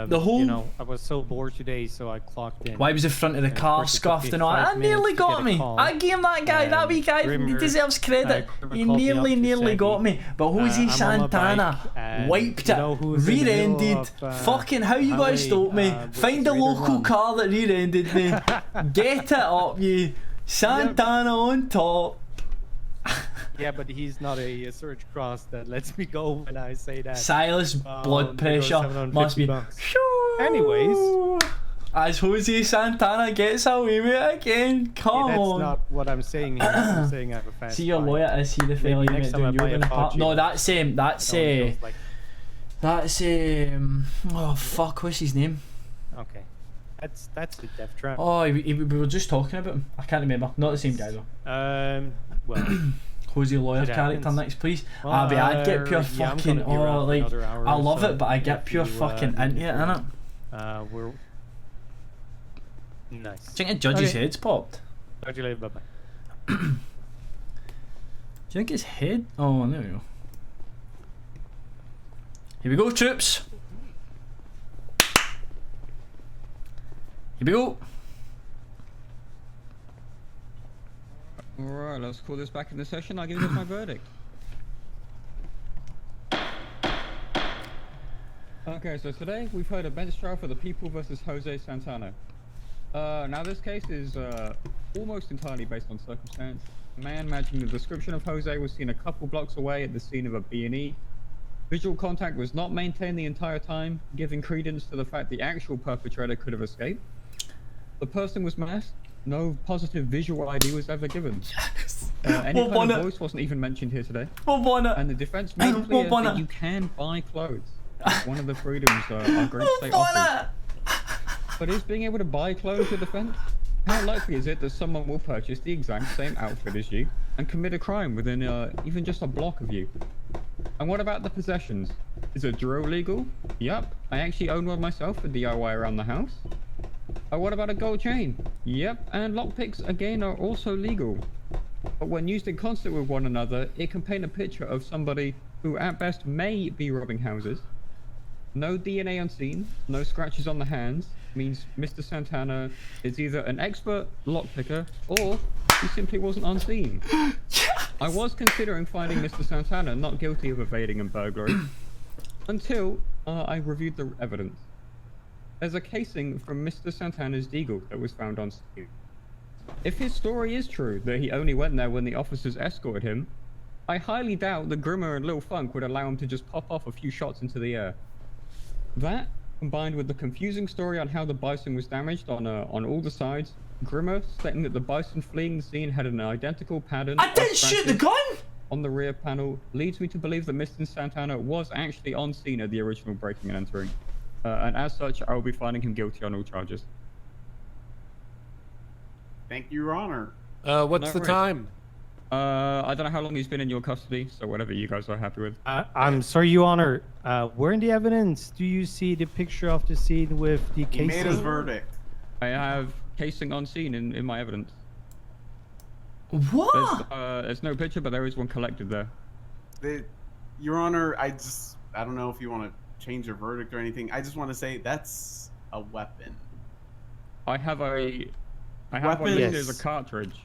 The whole- You know, I was so bored today, so I clocked in. Why was the front of the And of car course it took scuffed me and all that? 5 That nearly minutes to got get a me. call. I gave that guy, that wee guy, he Grimmer- deserves credit. Grimmer He called me up to nearly say got me. But Jose I'm on my Santana bike and wiped you it, know who's in the middle rear-ended. of, Fucking how you gotta highway, stop me. with Find a Raider local Run. car that rear-ended me. Get it up, you. Santana on top. Yeah, but he's not a surge cross that lets me go when I say that. Silas blood there goes pressure 750 must be. bucks. Anyways. As Jose Santana gets away with it again, come That's on. not what I'm saying here. I'm saying I have a fast See your bike. lawyer, is he the fella you next met time I doing buy yoga a in the park? Pod No, Gym, that's You know, it goes like, oh fuck, what's his name? okay, that's the death trap. Oh, we were just talking about him. I can't remember. Not the same guy though. Well, Jose lawyer It character happens. next, please. Well, But I'd get pure yeah, I'm fucking. gonna be around Oh, for like another hour I or love so it, but I get if pure you, fucking into it, innit? we're nice. Do you think the judge's Okay. head's popped? Talk to you later. Bye bye. Do you think his head? Oh, there we go. Here we go, troops. Here we go. Alright, let's call this back in the session. I'll give you my verdict. Okay, so today we've heard a bench trial for the people versus Jose Santanna. Now this case is almost entirely based on circumstance. A man matching the description of Jose was seen a couple blocks away at the scene of a B&E. Visual contact was not maintained the entire time, giving credence to the fact the actual perpetrator could have escaped. The person was masked. No positive visual ID was ever given. Yes. Any kind of voice wasn't even mentioned here today. And the defense made clear that you can buy clothes. It's one of the freedoms our great state offers. But is being able to buy clothes a defense? How likely is it that someone will purchase the exact same outfit as you and commit a crime within even just a block of you? And what about the possessions? Is a drill legal? Yep, I actually own one myself for DIY around the house. What about a gold chain? Yep, and lockpicks again are also legal. But when used in concert with one another, it can paint a picture of somebody who at best may be robbing houses. No DNA on scene, no scratches on the hands, means Mr. Santanna is either an expert lockpicker or he simply wasn't on scene. Yes! I was considering finding Mr. Santanna not guilty of evading and burglary until I reviewed the evidence. There's a casing from Mr. Santanna's deagle that was found on scene. If his story is true that he only went there when the officers escorted him, I highly doubt that Grimmer and Lil Funk would allow him to just pop off a few shots into the air. That, combined with the confusing story on how the bison was damaged on all the sides, Grimmer stating that the bison fleeing the scene had an identical pattern. I didn't shoot the gun! On the rear panel, leads me to believe that Mr. Santanna was actually on scene at the original breaking and entering. And as such, I will be finding him guilty on all charges. Thank you, Your Honor. What's the time? I don't know how long he's been in your custody, so whatever you guys are happy with. I'm sorry, Your Honor. Where in the evidence do you see the picture of the scene with the casing? He made his verdict. I have casing on scene in my evidence. What? There's no picture, but there is one collected there. Your Honor, I don't know if you want to change your verdict or anything. I just want to say that's a weapon. I have one Yes. as a cartridge.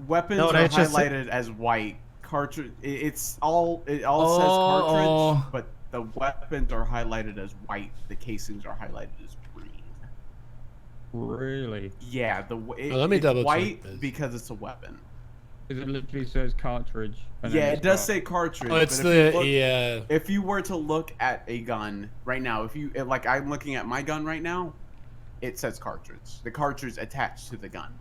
Weapons No, are that's just- highlighted as white. Cartridge. It all says cartridge, but the weapons are highlighted as white. The casings are highlighted as green. Really? Yeah, let me it's double check white this. because it's a weapon. It literally says cartridge. And then Yeah, it's it does got- say cartridge. Oh, it's but if you the look- If you were to look at a gun right now, like I'm looking at my gun right now, it says cartridge. The cartridge attached to the gun.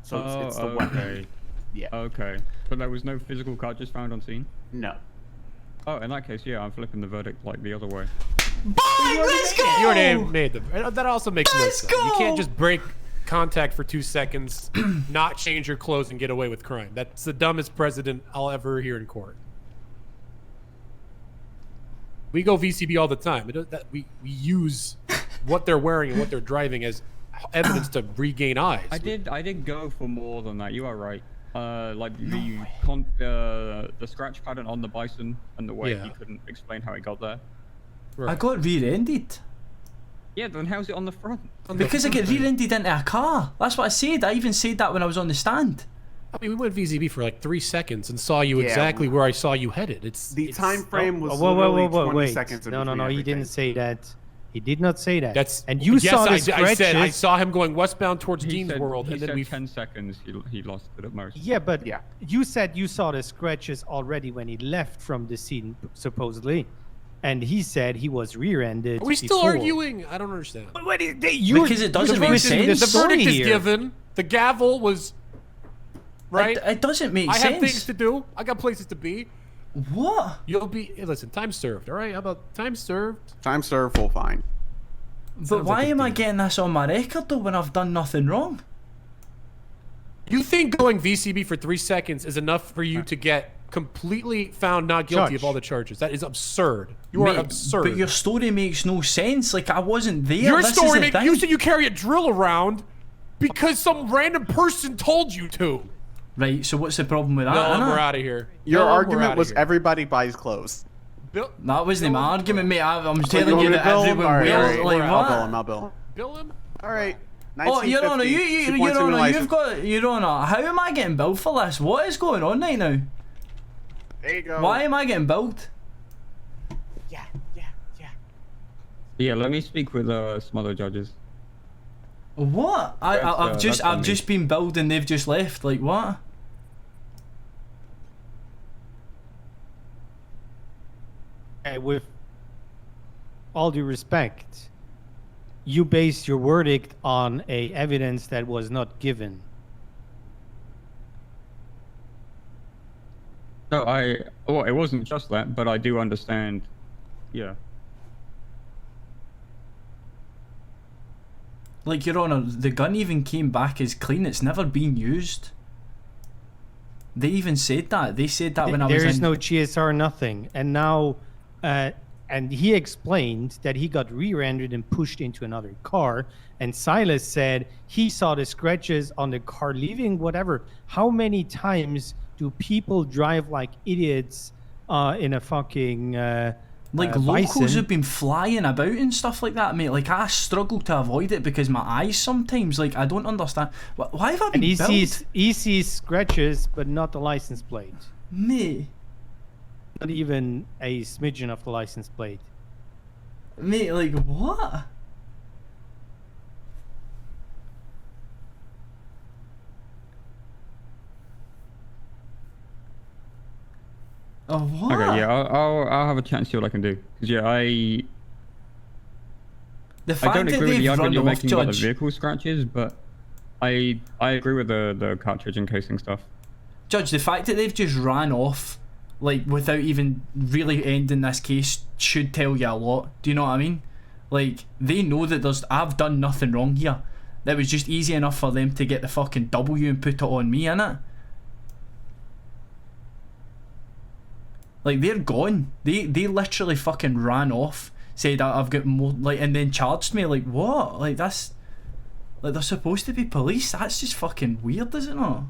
So it's the weapon. Okay. Yeah. Okay. But there was no physical cartridge found on scene? No. Oh, in that case, yeah, I'm flipping the verdict like the other way. Bye, let's go! You already made the. That also makes no Let's sense. You go! can't just break contact for 2 seconds, not change your clothes, and get away with crime. That's the dumbest precedent I'll ever hear in court. We go VCB all the time. We use what they're wearing and what they're driving as evidence to regain eyes. I did go for more than that. You are right. Like the scratch pattern on the bison and the way he couldn't explain how it got there. I got rear-ended. Yeah, then how's it on the front? Because I get rear-ended into a car. That's what I said. I even said that when I was on the stand. I mean, we went VZB for like 3 seconds and saw you Yeah, exactly where I saw you headed. The time frame was Whoa, literally 20 wait. seconds. No, between he didn't everything. say that. He did not say that. That's and you saw the I scratches. said I saw him going westbound towards He Dean's said, World, he and then said we 10 seconds he lost it at most. Yeah, but Yeah. you said you saw the scratches already when he left from the scene, supposedly. And he said he was rear-ended. Are we still before. arguing? I don't understand. But what is, you're, Because it doesn't you're make twisting the sense. The verdict story is here. given. The gavel was right. It doesn't make I sense. have things to do. I got places to be. What? You'll be. Hey, listen, time served. All right. How about time served? Time served, full fine. But Sounds why like a am I deal. getting this on my record though when I've done nothing wrong? You think going VCB for 3 seconds is enough for you to get completely found not guilty Judge. of all the charges? That is absurd. You are Mate, absurd. But your story makes no sense. Like I wasn't there. Your This is story. the thing. You said you carry a drill around because some random person told you to. Right. So what's the problem with that? No, innit? we're out of here. Your No, we're argument outta was here. everybody buys clothes. Bill, That wasn't my argument, mate. I'm You telling want you me that to bill him? everyone All right, wears all like right. what? I'll bill him. Bill him. All right. Oh, Your Honour, 1950, Your Honour, license. you've got... Your Honour, how am I getting billed for this? What is going on right now? There you go. Why am I getting billed? Yeah. Yeah, let me speak with some other judges. What? I've just been billed and they've just left. Like, what? With all due respect, you based your verdict on a evidence that was not given. No, well, it wasn't just that, but I do understand. Yeah. Like, Your Honour, the gun even came back as clean. It's never been used. They even said that. They said that when I was in... There is no GSR, nothing. And now, and he explained that he got rear-ended and pushed into another car. And Silas said he saw the scratches on the car leaving, whatever. How many times do people drive like idiots in a fucking... like, locals Bison? have been flying about and stuff like that, mate. Like, I struggle to avoid it because my eyes sometimes, like, I don't understand. Why have I been And billed? he sees scratches, but not the license plate. Mate. Not even a smidgen of the license plate. Mate, like, what? Oh, what? Okay, yeah, I'll have a chat and see what I can do. 'Cause, yeah, I The fact don't that agree with the they've argument run you're off, making about the Judge. vehicle scratches, but I agree with the cartridge and casing stuff. Judge, the fact that they've just ran off, like, without even really ending this case should tell you a lot. Do you know what I mean? Like, they know that I've done nothing wrong here. That was just easy enough for them to get the fucking W and put it on me, innit? Like, they're gone. They literally fucking ran off, said I've got more, like, and then charged me. Like, what? Like, that's... Like, they're supposed to be police. That's just fucking weird, is it not?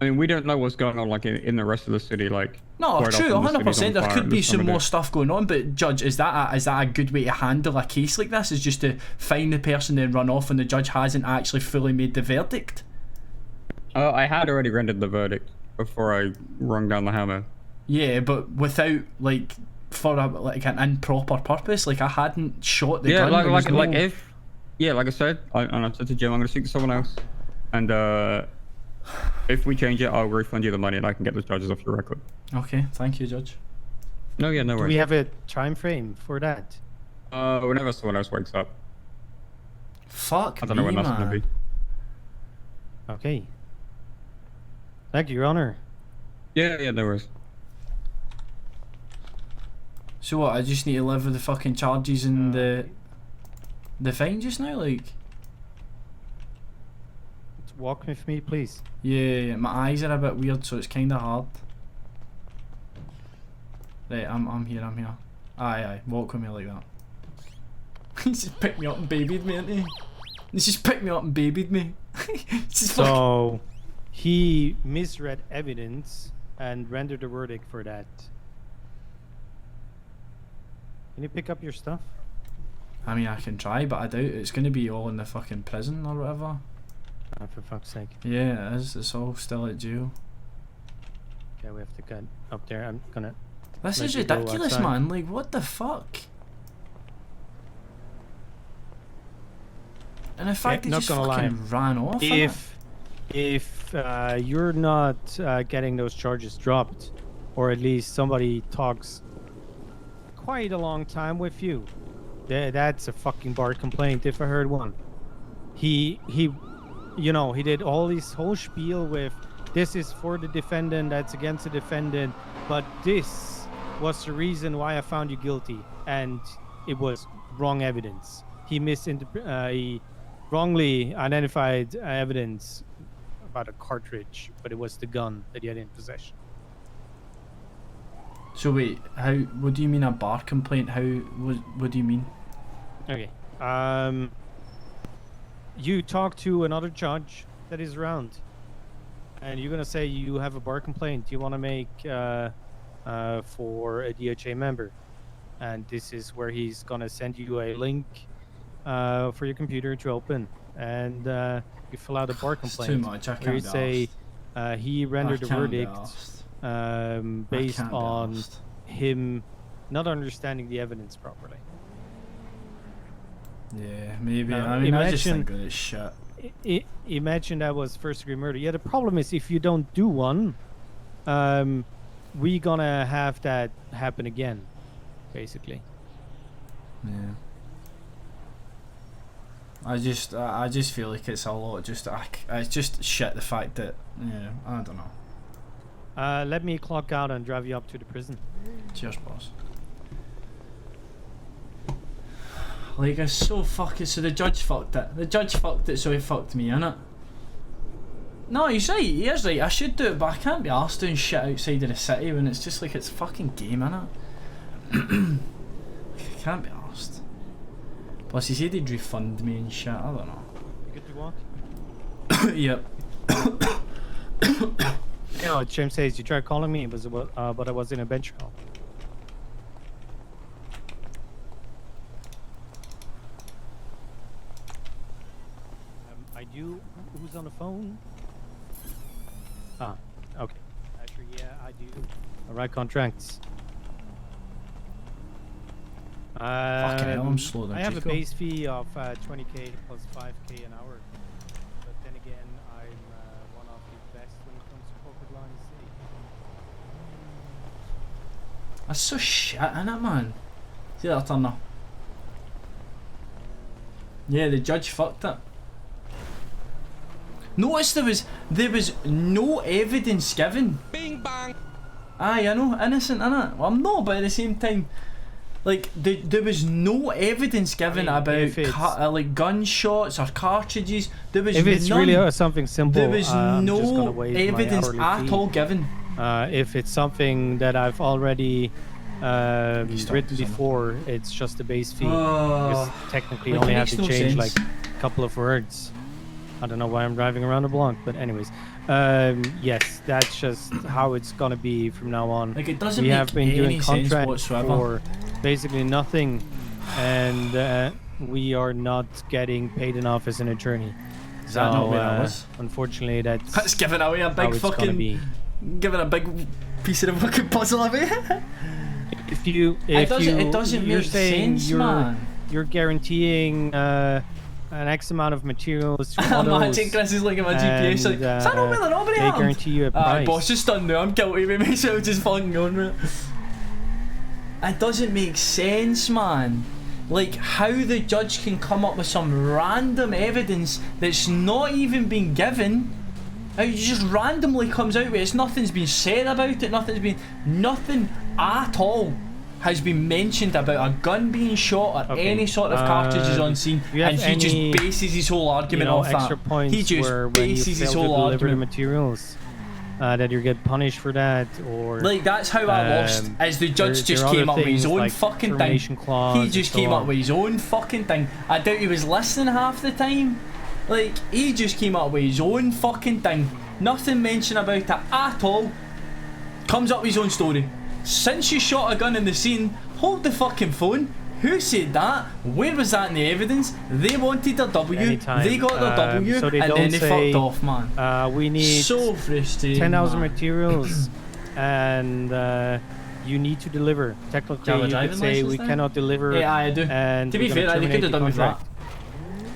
I mean, we don't know what's going on, like, in the rest of the city, like... No, quite true, often the city's 100%. on There fire could at be this time some of more day. stuff going on, but Judge, is that a good way to handle a case like this? Is just to find the person and run off when the judge hasn't actually fully made the verdict? I had already rendered the verdict before I rung down the hammer. Yeah, but without, like, for like an improper purpose. Like, I hadn't shot the gun. Yeah, like if... Yeah, like I said, and I said to Jim, I'm going to speak to someone else. And if we change it, I'll refund you the money and I can get the charges off your record. Okay, thank you, Judge. No, yeah, no Do worries. we have a time frame for that? Whenever someone else wakes up. Fuck I don't know when that's going to man. be. Okay. Thank you, Your Honor. Yeah, no worries. So what, I just need to live with the fucking charges and the fine just now, like? Walk with me, please. Yeah, my eyes are a bit weird, so it's kinda hard. Right, I'm here. Aye, walk with me like that. He just picked me up and babied me, didn't he? He just picked me up and babied me. So, he misread evidence and rendered a verdict for that. Can you pick up your stuff? I mean, I can try, but I doubt it's gonna be all in the fucking prison or whatever. Oh, for fuck's sake. Yeah, it is. It's all still at jail. Okay, we have to get up there. I'm gonna... This Let is you go ridiculous, outside. man. Like, what the fuck? And the fact Yeah, they not just gonna lie. fucking ran off. If you're not getting those charges dropped, or at least somebody talks quite a long time with you, that's a fucking bar complaint if I heard one. He you know, he did all this whole spiel with this is for the defendant, that's against the defendant, but this was the reason why I found you guilty, and it was wrong evidence. He wrongly identified evidence about a cartridge, but it was the gun that he had in possession. So wait, how? What do you mean a bar complaint? How? What do you mean? Okay. You talk to another judge that is around, and you're gonna say you have a bar complaint you want to make for a DHA member, and this is where he's gonna send you a link for your computer to open, and you fill out a bar complaint. Too much. I where can't you be say arsed. he rendered a can't be verdict arsed. based can't be on arsed. him not understanding the evidence properly. Yeah, maybe. Now, I mean, I just imagine- think that it's shit. Imagine that was first-degree murder. Yeah, the problem is if you don't do one, we gonna have that happen again, basically. Yeah. I just feel like it's a lot. It's just shit. The fact that I don't know. Let me clock out and drive you up to the prison. Cheers, boss. Like, it's so fucking. So the judge fucked it. The judge fucked it, so he fucked me, innit? No, he's right. He is right. I should do it, but I can't be arsed doing shit outside of the city when it's just like it's fucking game, innit? I can't be arsed. Plus, he said he'd refund me and shit. I don't know. You good to walk? Yep. You know, James says you tried calling me, but I was in a bench call. I do. Who's on the phone? Ah, okay. Actually, yeah, I do. All right, contracts. Fucking hell, I'm slower than I have a Chico. base fee of 20k plus 5k an hour. But then again, I'm one of the best when it comes to corporate law in the city. That's so shit, innit, man? See that, Turner? Yeah, the judge fucked it. Notice there was no evidence given. Bing bang. Aye, I know, innocent, innit? Well, I'm not, but at the same time, like, there was no evidence given I mean, if it's- about like gunshots or cartridges. There was If it's none. really something simple, There was I'm just gonna no waive my evidence hourly at fee. all given. If it's something that I've already Stop written this, before, it's just a base fee. Oh, Because technically, like, only it have makes to no change sense. like a couple of words. I don't know why I'm driving around the block, but anyways, yes, that's just how it's gonna be from now on. Like, it doesn't We make have been any doing sense contracts whatsoever. for basically nothing, and we are not getting paid enough as an attorney. Is that not where I So, was? unfortunately, that's That's giving away a how big it's gonna fucking, be. giving a big piece of the fucking puzzle away. If you, It doesn't you're make saying sense, you're, man. You're guaranteeing an X amount of materials to others. Imagine Chris is looking at my GPS like, is that not really nobody they guarantee you a Aye, price. boss, just done now. I'm guilty with myself, just fucking going with it. It doesn't make sense, man. Like, how the judge can come up with some random evidence that's not even been given. How it just randomly comes out with it. Nothing's been said about it. Nothing at all has been mentioned about a gun being shot or Okay, any sort of cartridges on scene, do you have and he any, just bases his whole argument off extra that. points He just where when you bases his fail to whole deliver the argument. materials, that you get punished for that, or Like, that's how I lost, as the judge there just are came other up with his things own like fucking thing. termination clause He and just so came up on. with his own fucking thing. I doubt he was listening half the time. Like, he just came up with his own fucking thing. Nothing mentioned about it at all. Comes up with his own story. Since you shot a gun in the scene, hold the fucking phone. Who said that? Where was that in the evidence? They wanted their W. Anytime. They got their W, so they and don't then they say, fucked off, man. We need So frustrating. 10,000 man. materials, and you need to deliver. Technically, Do you have a you driving could say license we then? cannot deliver. Yeah, I do. And To be we're fair, gonna they could terminate have the done me for that. contract.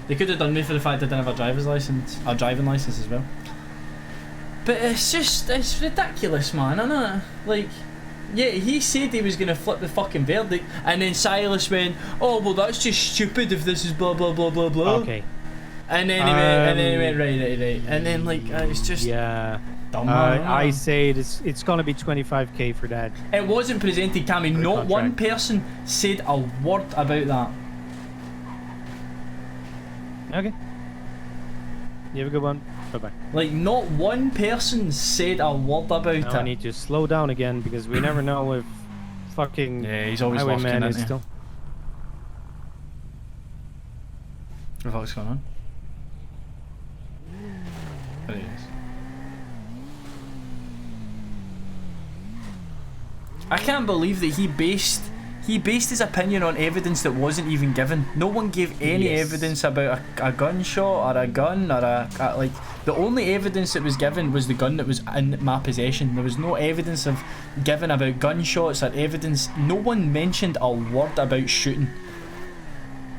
They could have done me for the fact I didn't have a driver's license, or driving license as well. But it's ridiculous, man, isn't it? Like, yeah, he said he was gonna flip the fucking verdict, and then Silas went, "Oh well, that's just stupid if this is blah blah blah blah blah." Okay. And then he went, right, and then like it's just Yeah. dumb. Man, I say it's gonna be 25k for that. it wasn't presented, Cammy. For the Not one contract. person said a word about that. Okay. You have a good one. Bye bye. Like, not one person said a word about Now I it. need to slow down again because we never know if fucking Yeah, he's always lurking, highwayman is isn't he? still. What the fuck's going on? There he is. I can't believe that he based He based his opinion on evidence that wasn't even given. No one gave any evidence about a gunshot or a gun or like the only evidence that was given was the gun that was in my possession. There was no evidence of given about gunshots or evidence. No one mentioned a word about shooting.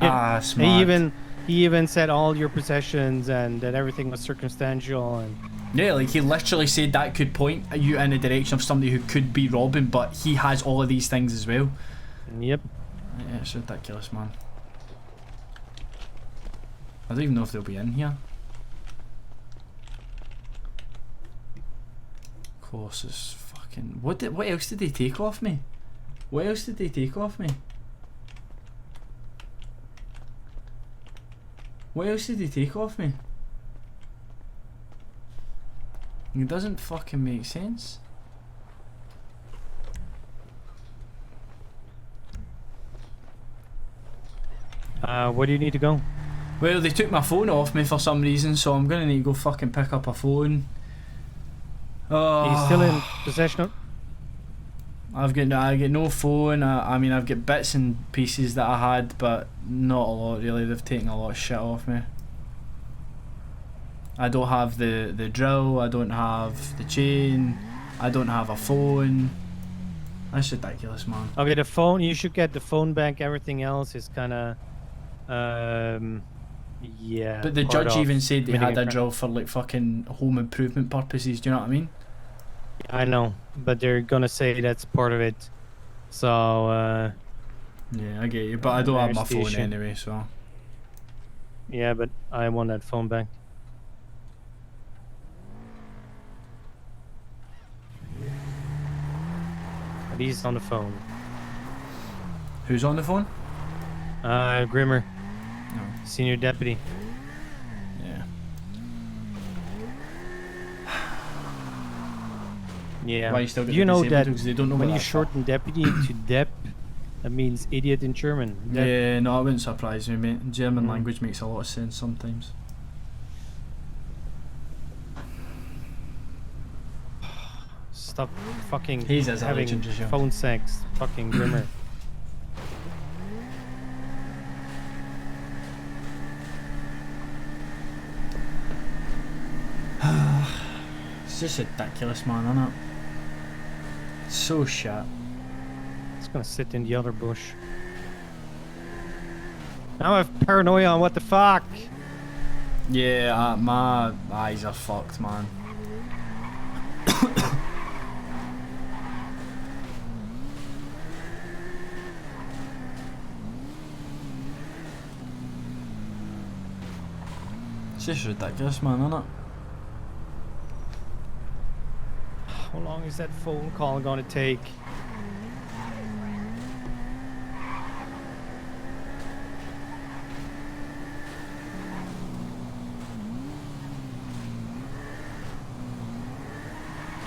Yeah. Smart. He even said all your possessions and that everything was circumstantial and. Yeah, like he literally said that could point you in the direction of somebody who could be robbing, but he has all of these things as well. Yep. Yeah, it's ridiculous, man. I don't even know if they'll be in here. Of course, it's fucking. What else did they take off me? What else did they take off me? What else did they take off me? It doesn't fucking make sense. Where do you need to go? Well, they took my phone off me for some reason, so I'm gonna need to go fucking pick up a phone. Are you still in possession of? I get no phone. I mean, I've got bits and pieces that I had, but not a lot really. They've taken a lot of shit off me. I don't have the drill. I don't have the chain. I don't have a phone. That's ridiculous, man. Okay, the phone. You should get the phone back. Everything else is kind of, yeah. But the judge even said they had a drill for like fucking home improvement purposes. Do you know what I mean? I know, but they're gonna say that's part of it. So. Yeah, I get you, but I don't have my phone anyway, so. Yeah, but I want that phone back. But he's on the phone. Who's on the phone? Grimmer. No. Senior deputy. Yeah. Yeah. Why you still You know that they don't know when you that shorten deputy to dep, that means idiot in German. Dep. Yeah, no, it wouldn't surprise me, mate. German language makes a lot of sense sometimes. Stop fucking having phone sex, fucking Grimmer. It's just ridiculous, man, isn't it? So shit. It's gonna sit in the other bush. Now I have paranoia on what the fuck. Yeah, my eyes are fucked, man. It's just ridiculous, man, isn't it? How long is that phone call gonna take?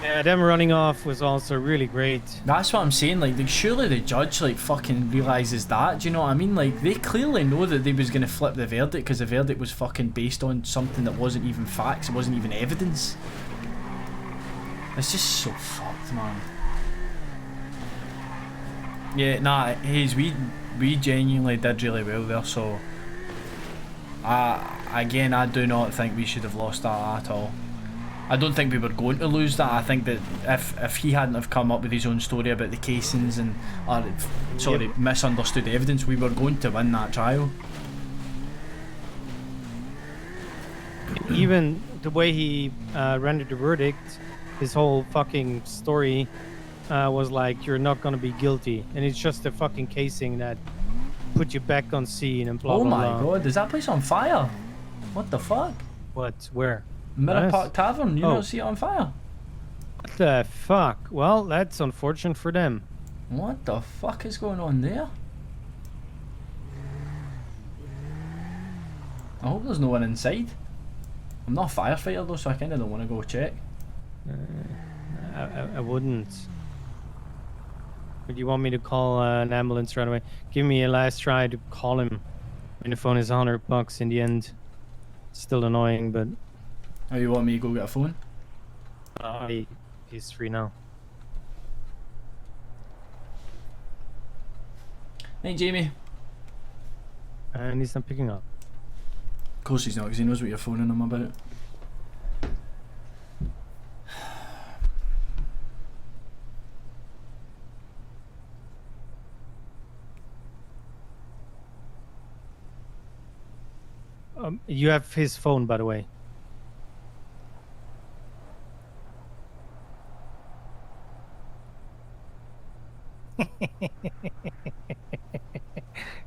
Yeah, them running off was also really great. That's what I'm saying, like surely the judge like fucking realises that, do you know what I mean? Like they clearly know that they was gonna flip the verdict because the verdict was fucking based on something that wasn't even facts, it wasn't even evidence. It's just so fucked, man. Yeah, nah, Hayes, we genuinely did really well there, so again, I do not think we should have lost that at all. I don't think we were going to lose that. I think that if he hadn't have come up with his own story about the casings and misunderstood evidence, we were going to win that trial. Even the way he rendered the verdict, his whole fucking story was like, you're not gonna be guilty, and it's just a fucking casing that put you back on scene and blah blah blah. Oh my god, is that place on fire? What the fuck? What? Where? Mirror Park Tavern, you don't see it on fire? What the fuck? Well, that's unfortunate for them. What the fuck is going on there? I hope there's no one inside. I'm not a firefighter though, so I kinda don't want to go check. I wouldn't. But you want me to call an ambulance right away? Give me a last try to call him. And the phone is $100 in the end. It's still annoying, but... Oh, you want me to go get a phone? He's free now. Hey, Jamie. And he's not picking up. Of course he's not, because he knows what you're phoning him about. You have his phone, by the way.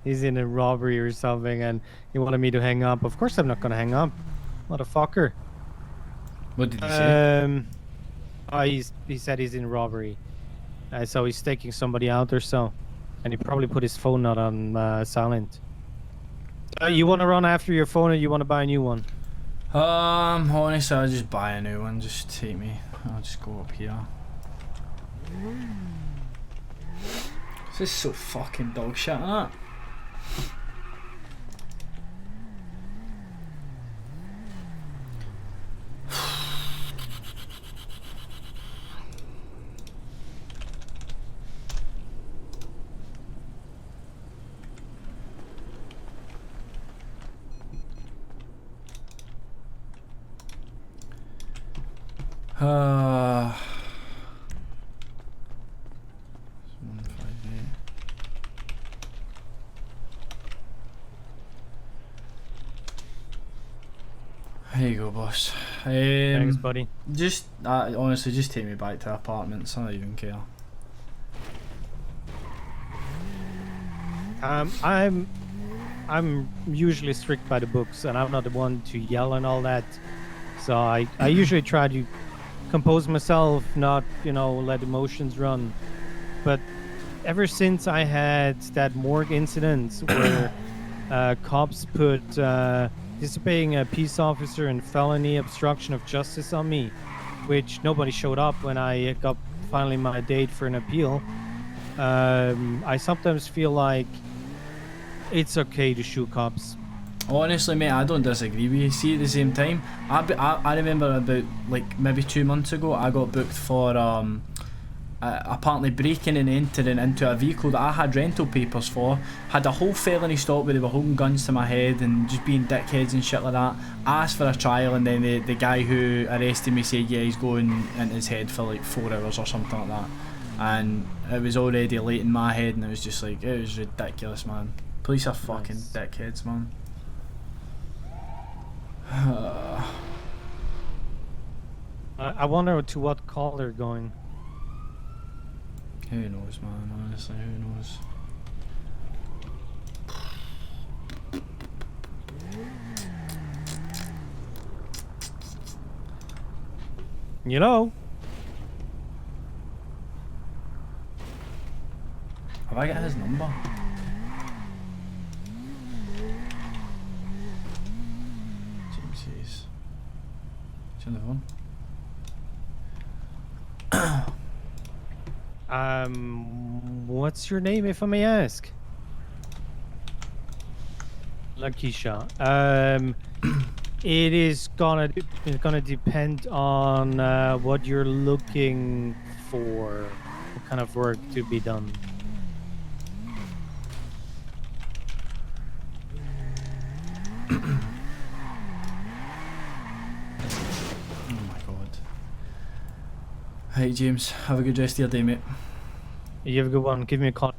He's in a robbery or something, and he wanted me to hang up. Of course I'm not gonna hang up, motherfucker. What did he say? He said he's in robbery, so he's taking somebody out or so, and he probably put his phone not on silent. You want to run after your phone, or you want to buy a new one? Honestly, I'll just buy a new one. Just take me. I'll just go up here. This is so fucking dog shit, isn't it? Here you go, boss. Thanks, buddy. Just honestly, just take me back to apartments. I don't even care. I'm usually strict by the books, and I'm not the one to yell and all that. So I usually try to compose myself, not let emotions run. But ever since I had that morgue incident where cops put disobeying a peace officer and felony obstruction of justice on me, which nobody showed up when I got finally my date for an appeal, I sometimes feel like it's okay to shoot cops. Honestly, mate, I don't disagree with you. See, at the same time, I remember about like maybe 2 months ago, I got booked for apparently breaking and entering into a vehicle that I had rental papers for. Had a whole felony stop where they were holding guns to my head and just being dickheads and shit like that. I asked for a trial, and then the guy who arrested me said, yeah, he's going in his head for like 4 hours or something like that. And it was already late in my head, and it was just like, it was ridiculous, man. Police are fucking dickheads, man. I wonder to what call they're going. Who knows, man? Honestly, who knows? You know. Have I got his number? James Hayes. Is he on the phone? What's your name, if I may ask? Lakeisha. It is gonna depend on what you're looking for, what kind of work to be done. Hey James, have a good rest of your day, mate. You have a good one. Give me a call.